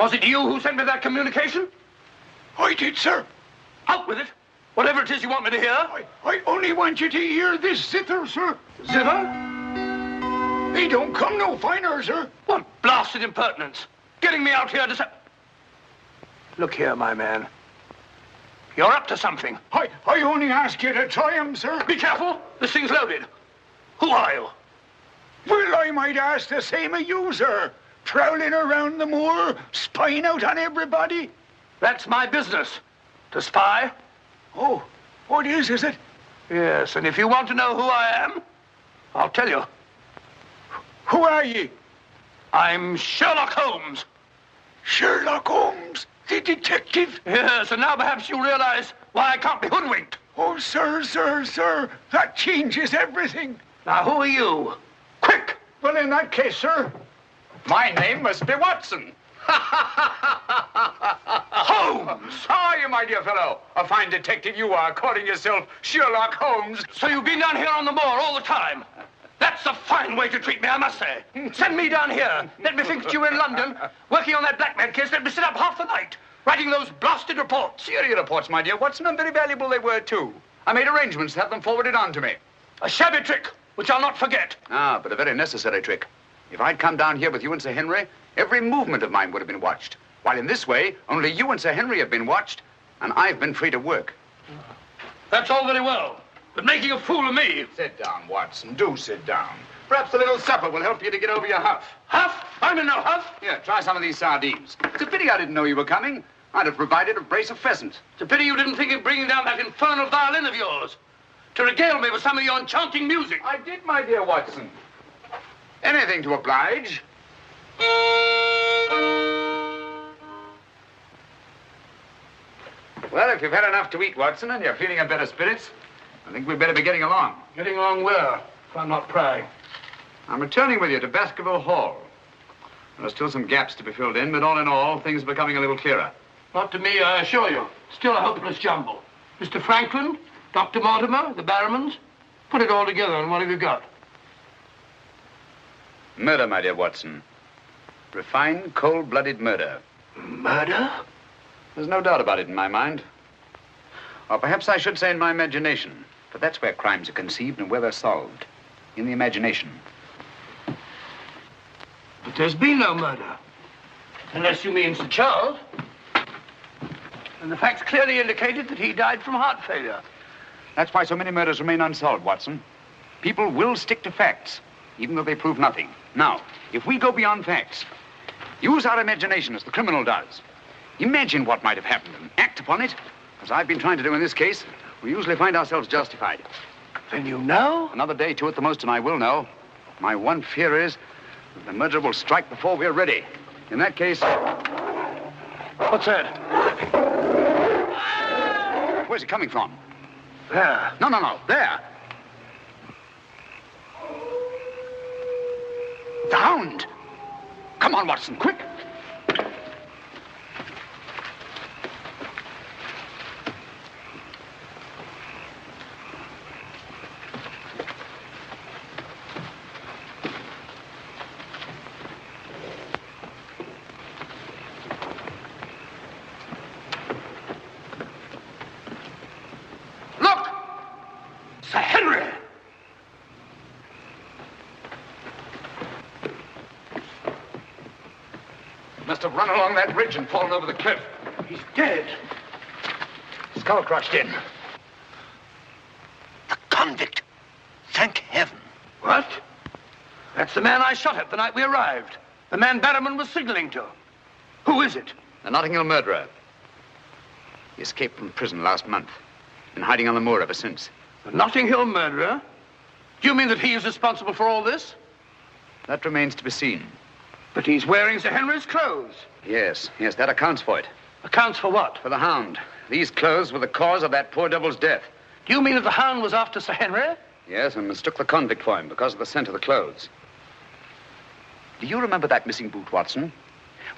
Was it you who sent me that communication? I did, sir. Out with it. Whatever it is you want me to hear. I only want you to hear this zither, sir. Zither? He don't come no finer, sir. What blasted impertinence. Getting me out here to say... Look here, my man. You're up to something. I only ask you to try him, sir. Be careful. This thing's loaded. Who are you? Well, I might ask the same of you, sir. Prowling around the moor, spying out on everybody. That's my business. To spy. Oh, what is it? Yes, and if you want to know who I am, I'll tell you. Who are ye? I'm Sherlock Holmes. Sherlock Holmes, the detective? Yes, and now perhaps you realize why I can't be hoodwinked. Oh, sir, that changes everything. Now, who are you? Quick! Well, in that case, sir, my name must be Watson. Holmes! How are you, my dear fellow? A fine detective you are, calling yourself Sherlock Holmes. So you've been down here on the moor all the time? That's a fine way to treat me, I must say. Send me down here. Let me think that you were in London, working on that blackmail case. Let me sit up half the night, writing those blasted reports. Serious reports, my dear Watson, and very valuable they were, too. I made arrangements to have them forwarded on to me. A shabby trick, which I'll not forget. Ah, but a very necessary trick. If I'd come down here with you and Sir Henry, every movement of mine would have been watched. While in this way, only you and Sir Henry have been watched, and I've been free to work. That's all very well, but making a fool of me... Sit down, Watson. Do sit down. Perhaps a little supper will help you to get over your huff. Huff? I'm in no huff. Here, try some of these sardines. It's a pity I didn't know you were coming. I'd have provided a brace of pheasant. It's a pity you didn't think of bringing down that infernal violin of yours to regale me with some of your enchanting music. I did, my dear Watson. Anything to oblige. Well, if you've had enough to eat, Watson, and you're feeling in better spirits, I think we'd better be getting along. Getting along where, if I'm not prying? I'm returning with you to Baskerville Hall. There are still some gaps to be filled in, but all in all, things are becoming a little clearer. Not to me, I assure you. Still a hopeless jumble. Mr. Franklin, Dr. Mortimer, the Barrowmans. Put it all together, and what have you got? Murder, my dear Watson. Refined, cold-blooded murder. Murder? There's no doubt about it in my mind. Or perhaps I should say in my imagination. For that's where crimes are conceived and where they're solved. In the imagination. But there's been no murder. Unless you mean Sir Charles. And the facts clearly indicated that he died from heart failure. That's why so many murders remain unsolved, Watson. People will stick to facts, even though they prove nothing. Now, if we go beyond facts, use our imagination as the criminal does. Imagine what might have happened and act upon it, as I've been trying to do in this case. We usually find ourselves justified. Then you know? Another day, two at the most, and I will know. My one fear is that the murderer will strike before we're ready. In that case... What's that? Where's it coming from? There. No. There. The Hound. Come on, Watson, quick. Sir Henry! Must have run along that ridge and fallen over the cliff. He's dead. Skull crushed in. The convict. Thank heaven. What? That's the man I shot at the night we arrived. The man Barrowman was signaling to. Who is it? The Notting Hill murderer. He escaped from prison last month. Been hiding on the moor ever since. The Notting Hill murderer? Do you mean that he is responsible for all this? That remains to be seen. But he's wearing Sir Henry's clothes. Yes, that accounts for it. Accounts for what? For the Hound. These clothes were the cause of that poor devil's death. Do you mean that the Hound was after Sir Henry? Yes, and mistook the convict for him because of the scent of the clothes. Do you remember that missing boot, Watson?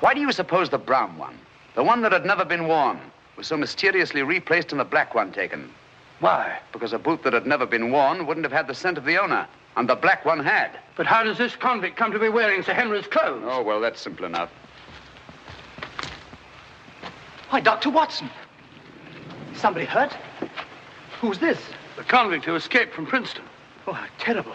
Why do you suppose the brown one, the one that had never been worn, was so mysteriously replaced and the black one taken? Why? Because a boot that had never been worn wouldn't have had the scent of the owner, and the black one had. But how does this convict come to be wearing Sir Henry's clothes? Oh, well, that's simple enough. Why, Dr. Watson. Somebody hurt? Who's this? The convict who escaped from Princeton. Oh, how terrible.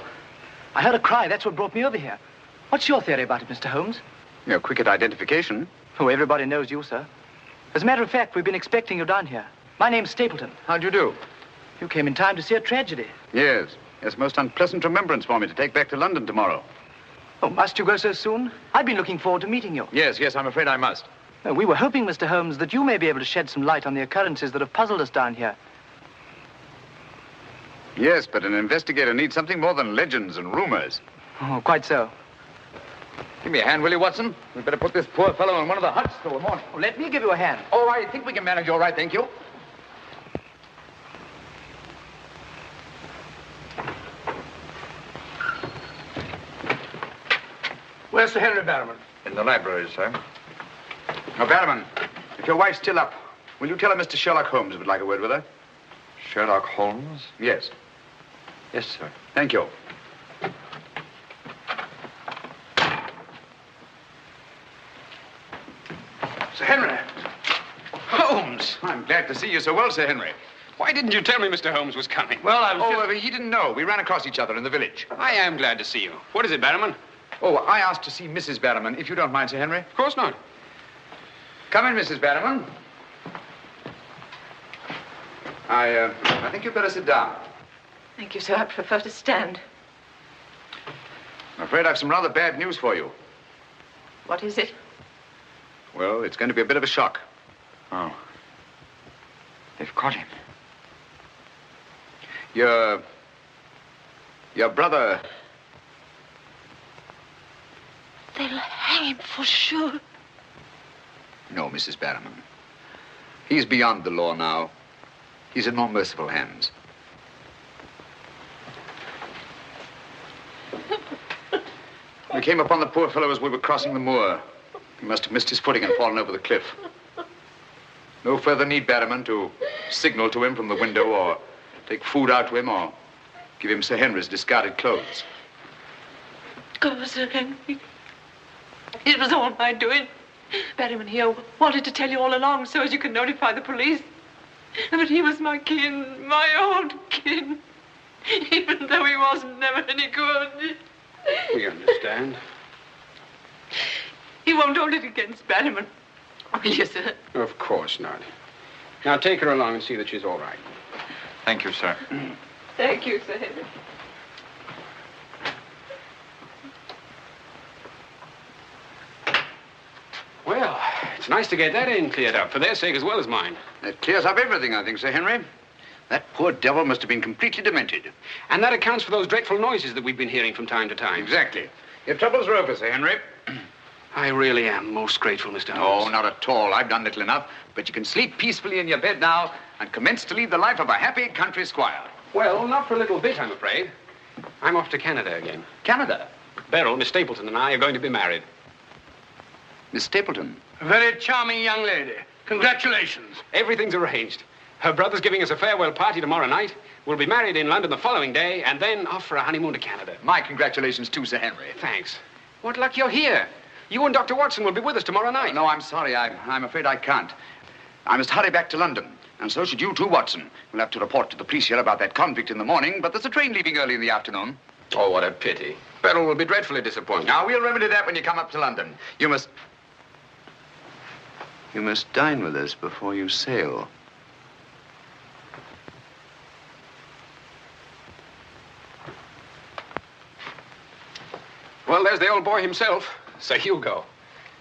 I heard a cry. That's what brought me over here. What's your theory about it, Mr. Holmes? You're quick at identification. Oh, everybody knows you, sir. As a matter of fact, we've been expecting you down here. My name's Stapleton. How'd you do? You came in time to see a tragedy. Yes. It's a most unpleasant remembrance for me to take back to London tomorrow. Oh, must you go so soon? I've been looking forward to meeting you. Yes, I'm afraid I must. We were hoping, Mr. Holmes, that you may be able to shed some light on the occurrences that have puzzled us down here. Yes, but an investigator needs something more than legends and rumors. Oh, quite so. Give me a hand, will you, Watson? We'd better put this poor fellow in one of the huts till the morning. Oh, let me give you a hand. Oh, I think we can manage all right, thank you. Where's Sir Henry Barrowman? In the library, sir. Now, Barrowman, if your wife's still up, will you tell her Mr. Sherlock Holmes would like a word with her? Sherlock Holmes? Yes. Yes, sir. Thank you. Sir Henry. Holmes! I'm glad to see you so well, Sir Henry. Why didn't you tell me Mr. Holmes was coming? Well, I was he didn't know. We ran across each other in the village. I am glad to see you. What is it, Barrowman? Oh, I asked to see Mrs. Barrowman, if you don't mind, Sir Henry. Of course not. Come in, Mrs. Barrowman. I think you'd better sit down. Thank you, sir. I prefer to stand. I'm afraid I've some rather bad news for you. What is it? Well, it's going to be a bit of a shock. Oh. They've caught him. Your brother... They'll hang him for sure. No, Mrs. Barrowman. He's beyond the law now. He's in more merciful hands. We came upon the poor fellow as we were crossing the moor. He must have missed his footing and fallen over the cliff. No further need, Barrowman, to signal to him from the window or take food out to him or give him Sir Henry's discarded clothes. Oh, Sir Henry. It was all my doing. Barrowman here wanted to tell you all along so as you could notify the police. But he was my kin, my old kin. Even though he wasn't never any good. We understand. He won't hold it against Barrowman. Will you, sir? Of course not. Now take her along and see that she's all right. Thank you, sir. Thank you, Sir Henry. Well, it's nice to get that in cleared up, for their sake as well as mine. That clears up everything, I think, Sir Henry. That poor devil must have been completely demented. And that accounts for those dreadful noises that we've been hearing from time to time. Exactly. Your troubles are over, Sir Henry. I really am most grateful, Mr. Holmes. Oh, not at all. I've done little enough. But you can sleep peacefully in your bed now and commence to lead the life of a happy country squire. Well, not for a little bit, I'm afraid. I'm off to Canada again. Canada? Beryl, Miss Stapleton, and I are going to be married. Miss Stapleton? A very charming young lady. Congratulations. Everything's arranged. Her brother's giving us a farewell party tomorrow night. We'll be married in London the following day, and then off for a honeymoon to Canada. My congratulations too, Sir Henry. Thanks. What luck you're here. You and Dr. Watson will be with us tomorrow night. No, I'm sorry. I'm afraid I can't. I must hurry back to London. And so should you too, Watson. We'll have to report to the police here about that convict in the morning, but there's a train leaving early in the afternoon. Oh, what a pity. Beryl will be dreadfully disappointed. Now, we'll remedy that when you come up to London. You must dine with us before you sail. Well, there's the old boy himself, Sir Hugo.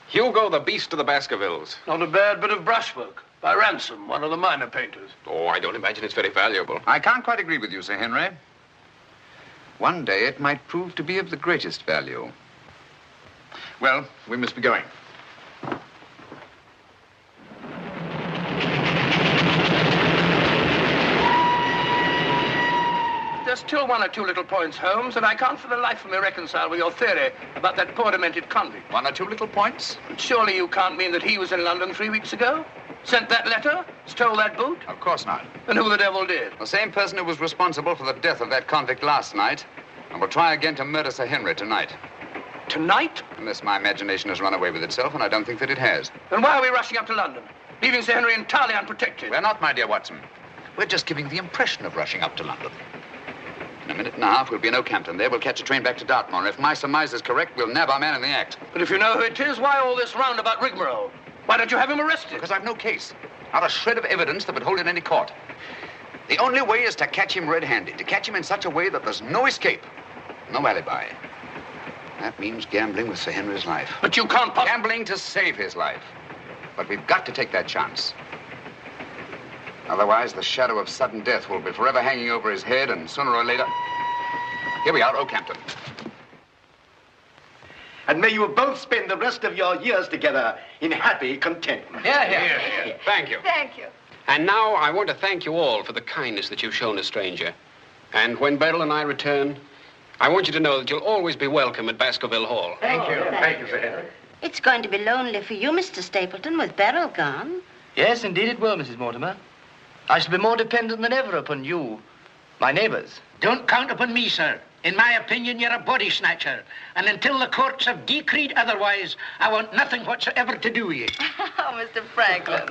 Hugo, the Beast of the Baskervilles. Not a bad bit of brushwork. By Ransom, one of the minor painters. Oh, I don't imagine it's very valuable. I can't quite agree with you, Sir Henry. One day it might prove to be of the greatest value. Well, we must be going. There's still one or two little points, Holmes, that I can't for the life of me reconcile with your theory about that poor demented convict. One or two little points? Surely you can't mean that he was in London 3 weeks ago? Sent that letter? Stole that boot? Of course not. Then who the devil did? The same person who was responsible for the death of that convict last night and will try again to murder Sir Henry tonight. Tonight? Unless my imagination has run away with itself, and I don't think that it has. Then why are we rushing up to London? leaving Sir Henry entirely unprotected. We're not, my dear Watson. We're just giving the impression of rushing up to London. In a minute and a half, we'll be in Oakhampton. There, we'll catch a train back to Dartmoor. If my surmise is correct, we'll nab our man in the act. But if you know who it is, why all this roundabout rigmarole? Why don't you have him arrested? Because I've no case. Not a shred of evidence that would hold in any court. The only way is to catch him red-handed, to catch him in such a way that there's no escape, no alibi. That means gambling with Sir Henry's life. But you can't Gambling to save his life. But we've got to take that chance. Otherwise, the shadow of sudden death will be forever hanging over his head, and sooner or later... Here we are, Oakhampton. And may you both spend the rest of your years together in happy contentment. Yeah. Thank you. Thank you. And now I want to thank you all for the kindness that you've shown a stranger. And when Beryl and I return, I want you to know that you'll always be welcome at Baskerville Hall. Thank you. Thank you, Sir Henry. It's going to be lonely for you, Mr. Stapleton, with Beryl gone. Yes, indeed it will, Mrs. Mortimer. I shall be more dependent than ever upon you, my neighbors. Don't count upon me, sir. In my opinion, you're a body snatcher. And until the courts have decreed otherwise, I want nothing whatsoever to do with you. Oh, Mr. Franklin.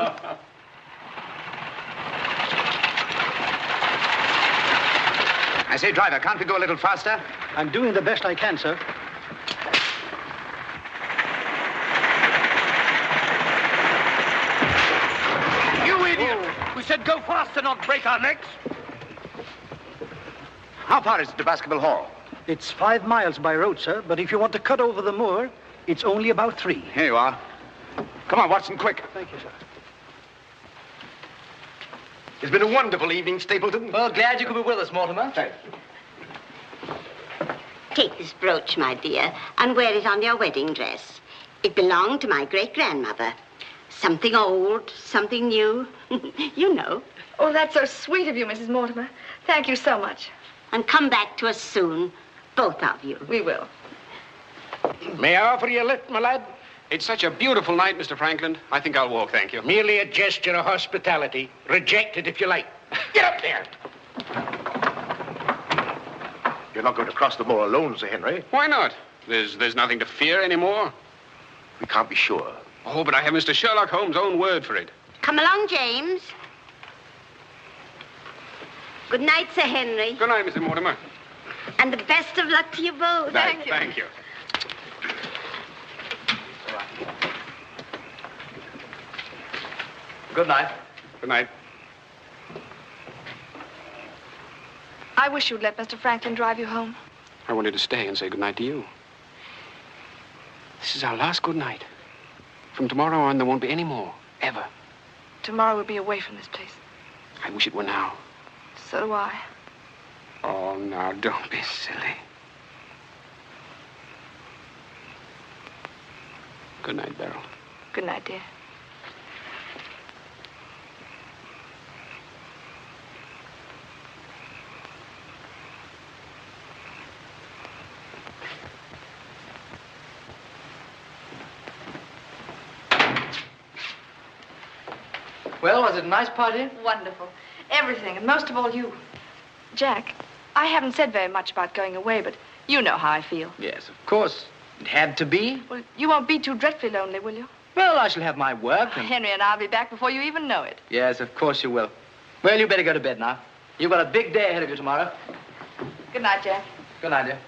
I say, driver, can't we go a little faster? I'm doing the best I can, sir. You idiot! We said go faster, not break our necks. How far is it to Baskerville Hall? It's 5 miles by road, sir, but if you want to cut over the moor, it's only about 3. Here you are. Come on, Watson, quick. Thank you, sir. It's been a wonderful evening, Stapleton. Well, glad you could be with us, Mortimer. Thank you. Take this brooch, my dear, and wear it on your wedding dress. It belonged to my great-grandmother. Something old, something new. You know. Oh, that's so sweet of you, Mrs. Mortimer. Thank you so much. And come back to us soon, both of you. We will. May I offer you a lift, my lad? It's such a beautiful night, Mr. Franklin. I think I'll walk, thank you. Merely a gesture of hospitality. Reject it if you like. Get up there. You're not going to cross the moor alone, Sir Henry. Why not? There's nothing to fear anymore. We can't be sure. Oh, but I have Mr. Sherlock Holmes' own word for it. Come along, James. Good night, Sir Henry. Good night, Mrs. Mortimer. And the best of luck to you both. Thank you. Good night. Good night. I wish you'd let Mr. Franklin drive you home. I wanted to stay and say good night to you. This is our last good night. From tomorrow on, there won't be any more, ever. Tomorrow we'll be away from this place. I wish it were now. So do I. Oh, now, don't be silly. Good night, Beryl. Good night, dear. Well, was it a nice party? Wonderful. Everything, and most of all you. Jack, I haven't said very much about going away, but you know how I feel. Yes, of course. It had to be. Well, you won't be too dreadfully lonely, will you? Well, I shall have my work. And... Henry and I'll be back before you even know it. Yes, of course you will. Well, you better go to bed now. You've got a big day ahead of you tomorrow. Good night, Jack. Good night, dear.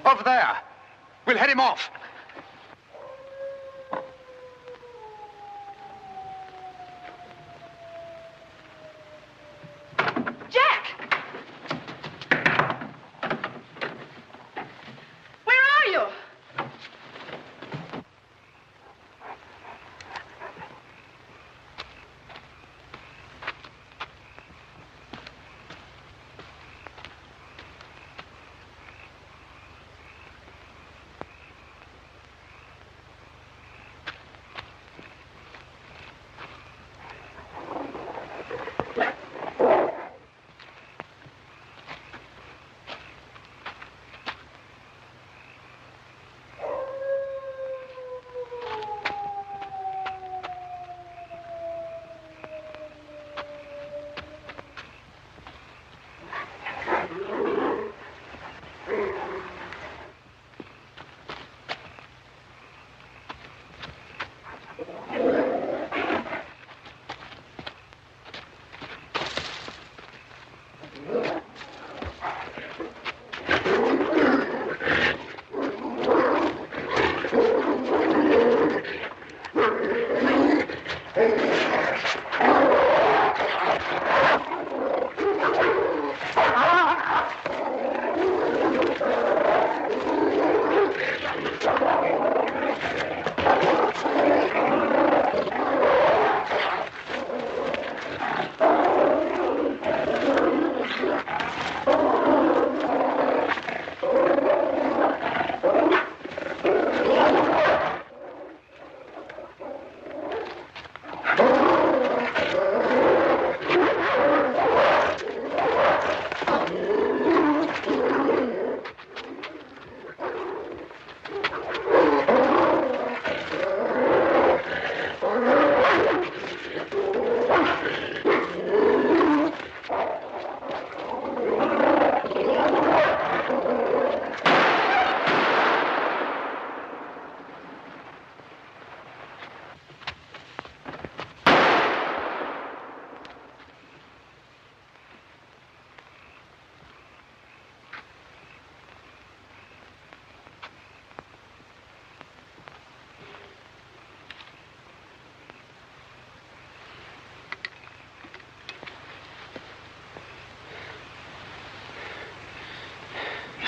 Over there. We'll head him off. Jack! Where are you?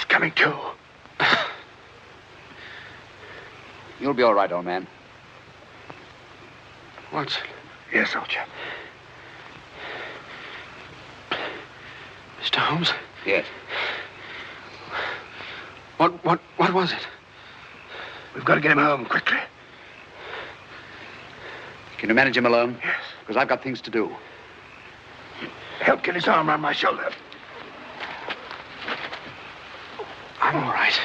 Coming to. You'll be all right, old man. Watson. Yes, old chap. Mr. Holmes? Yes. What was it? We've got to get him home quickly. Can you manage him alone? Yes. Because I've got things to do. Help get his arm around my shoulder. I'm all right.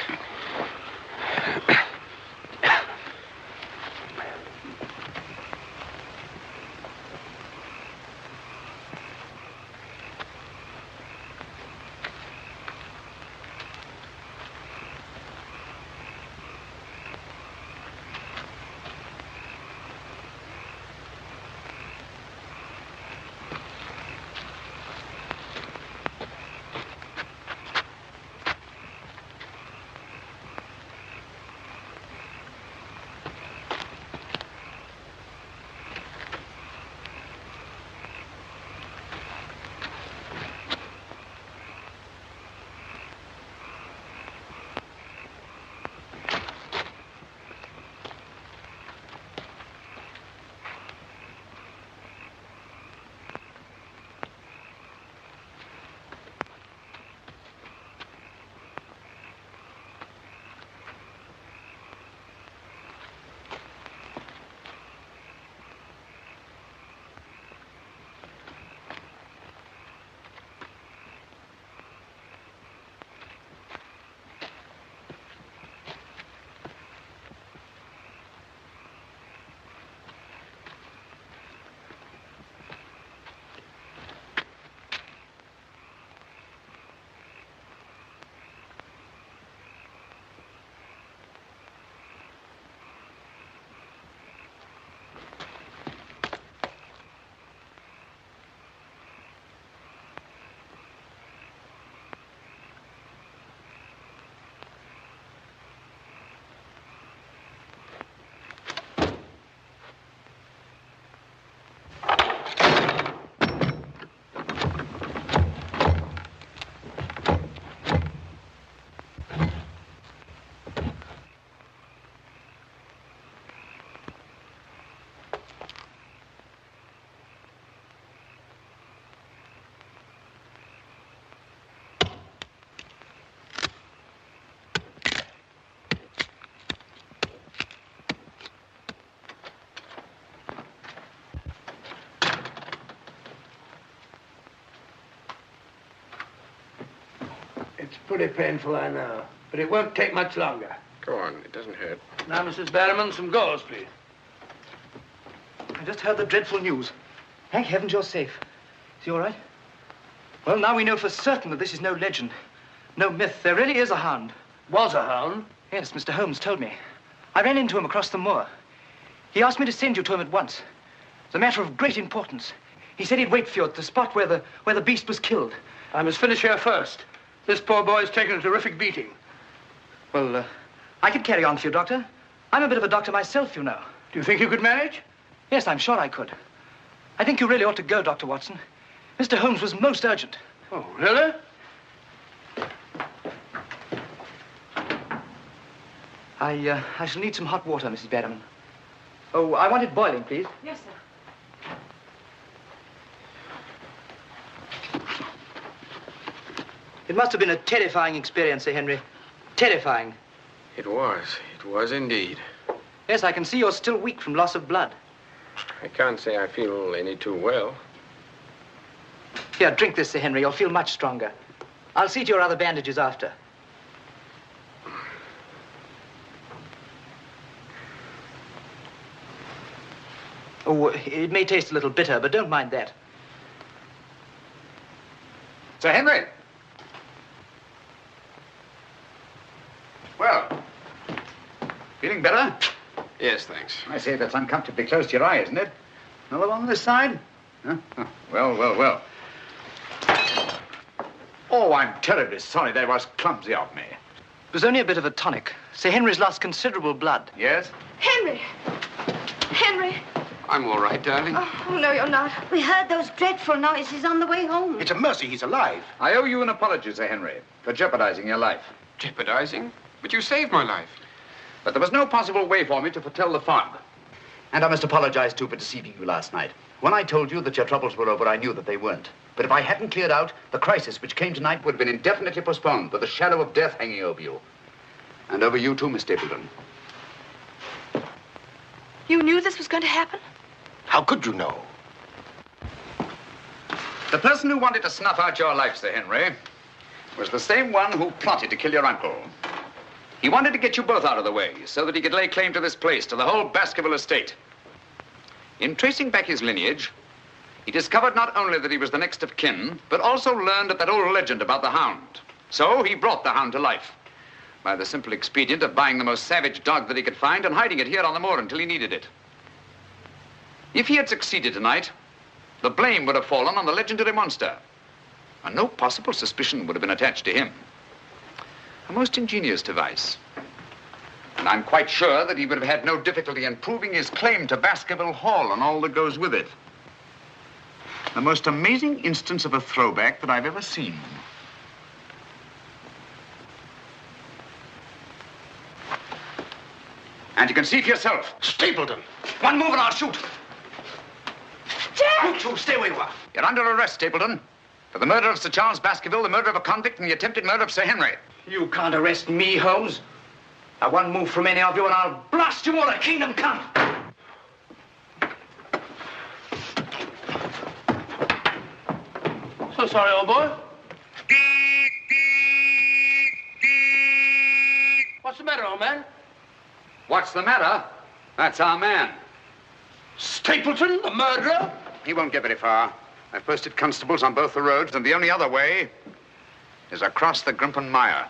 It's pretty painful, I know. But it won't take much longer. Go on, it doesn't hurt. Now, Mrs. Barrowman, some gauze, please. I just heard the dreadful news. Thank heavens you're safe. Is he all right? Well, now we know for certain that this is no legend, no myth. There really is a hound. Was a hound? Yes, Mr. Holmes told me. I ran into him across the moor. He asked me to send you to him at once. It's a matter of great importance. He said he'd wait for you at the spot where the beast was killed. I must finish here first. This poor boy's taken a terrific beating. Well, I could carry on for you, Doctor. I'm a bit of a doctor myself, you know. Do you think you could manage? Yes, I'm sure I could. I think you really ought to go, Dr. Watson. Mr. Holmes was most urgent. Oh, really? I shall need some hot water, Mrs. Barrowman. Oh, I want it boiling, please. Yes, sir. It must have been a terrifying experience, Sir Henry. Terrifying. It was indeed. Yes, I can see you're still weak from loss of blood. I can't say I feel any too well. Here, drink this, Sir Henry. You'll feel much stronger. I'll see to your other bandages after. Oh, it may taste a little bitter, but don't mind that. Sir Henry! Well, feeling better? Yes, thanks. I say that's uncomfortably close to your eye, isn't it? Another one on this side? Huh? Oh, well. Oh, I'm terribly sorry. That was clumsy of me. It was only a bit of a tonic. Sir Henry's lost considerable blood. Yes? Henry! Henry! I'm all right, darling. Oh, no, you're not. We heard those dreadful noises on the way home. It's a mercy he's alive. I owe you an apology, Sir Henry, for jeopardizing your life. Jeopardizing? But you saved my life. But there was no possible way for me to foretell the fog. And I must apologize, too, for deceiving you last night. When I told you that your troubles were over, I knew that they weren't. But if I hadn't cleared out, the crisis which came tonight would have been indefinitely postponed, with the shadow of death hanging over you. And over you, too, Miss Stapleton. You knew this was going to happen? How could you know? The person who wanted to snuff out your life, Sir Henry, was the same one who plotted to kill your uncle. He wanted to get you both out of the way so that he could lay claim to this place, to the whole Baskerville estate. In tracing back his lineage, he discovered not only that he was the next of kin, but also learned of that old legend about the hound. So he brought the hound to life by the simple expedient of buying the most savage dog that he could find and hiding it here on the moor until he needed it. If he had succeeded tonight, the blame would have fallen on the legendary monster, and no possible suspicion would have been attached to him. A most ingenious device. And I'm quite sure that he would have had no difficulty in proving his claim to Baskerville Hall and all that goes with it. The most amazing instance of a throwback that I've ever seen. And you can see for yourself. Stapleton! One move and I'll shoot. Jack! You two, stay where you are. You're under arrest, Stapleton. For the murder of Sir Charles Baskerville, the murder of a convict, and the attempted murder of Sir Henry. You can't arrest me, Holmes. Now, one move from any of you and I'll blast you all to kingdom come. So sorry, old boy. What's the matter, old man? What's the matter? That's our man. Stapleton, the murderer? He won't get very far. I've posted constables on both the roads, and the only other way is across the Grimpen Mire.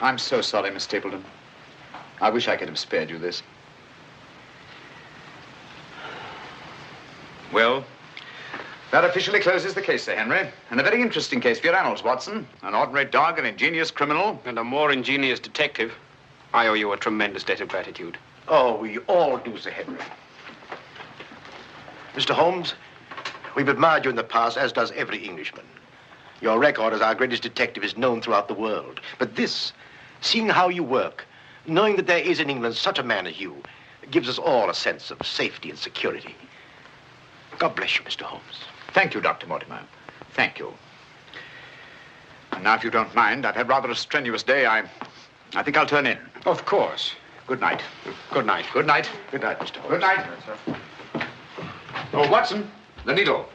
I'm so sorry, Miss Stapleton. I wish I could have spared you this. Well, that officially closes the case, Sir Henry. And a very interesting case for your annals, Watson. An ordinary dog, an ingenious criminal. And a more ingenious detective. I owe you a tremendous debt of gratitude. Oh, we all do, Sir Henry. Mr. Holmes, we've admired you in the past, as does every Englishman. Your record as our greatest detective is known throughout the world. But this, seeing how you work, knowing that there is in England such a man as you, gives us all a sense of safety and security. God bless you, Mr. Holmes. Thank you, Dr. Mortimer. Thank you. And now, if you don't mind, I've had rather a strenuous day. I think I'll turn in. Of course. Good night. Good night. Good night. Good night, Mr. Holmes. Good night. Oh, Watson, the needle.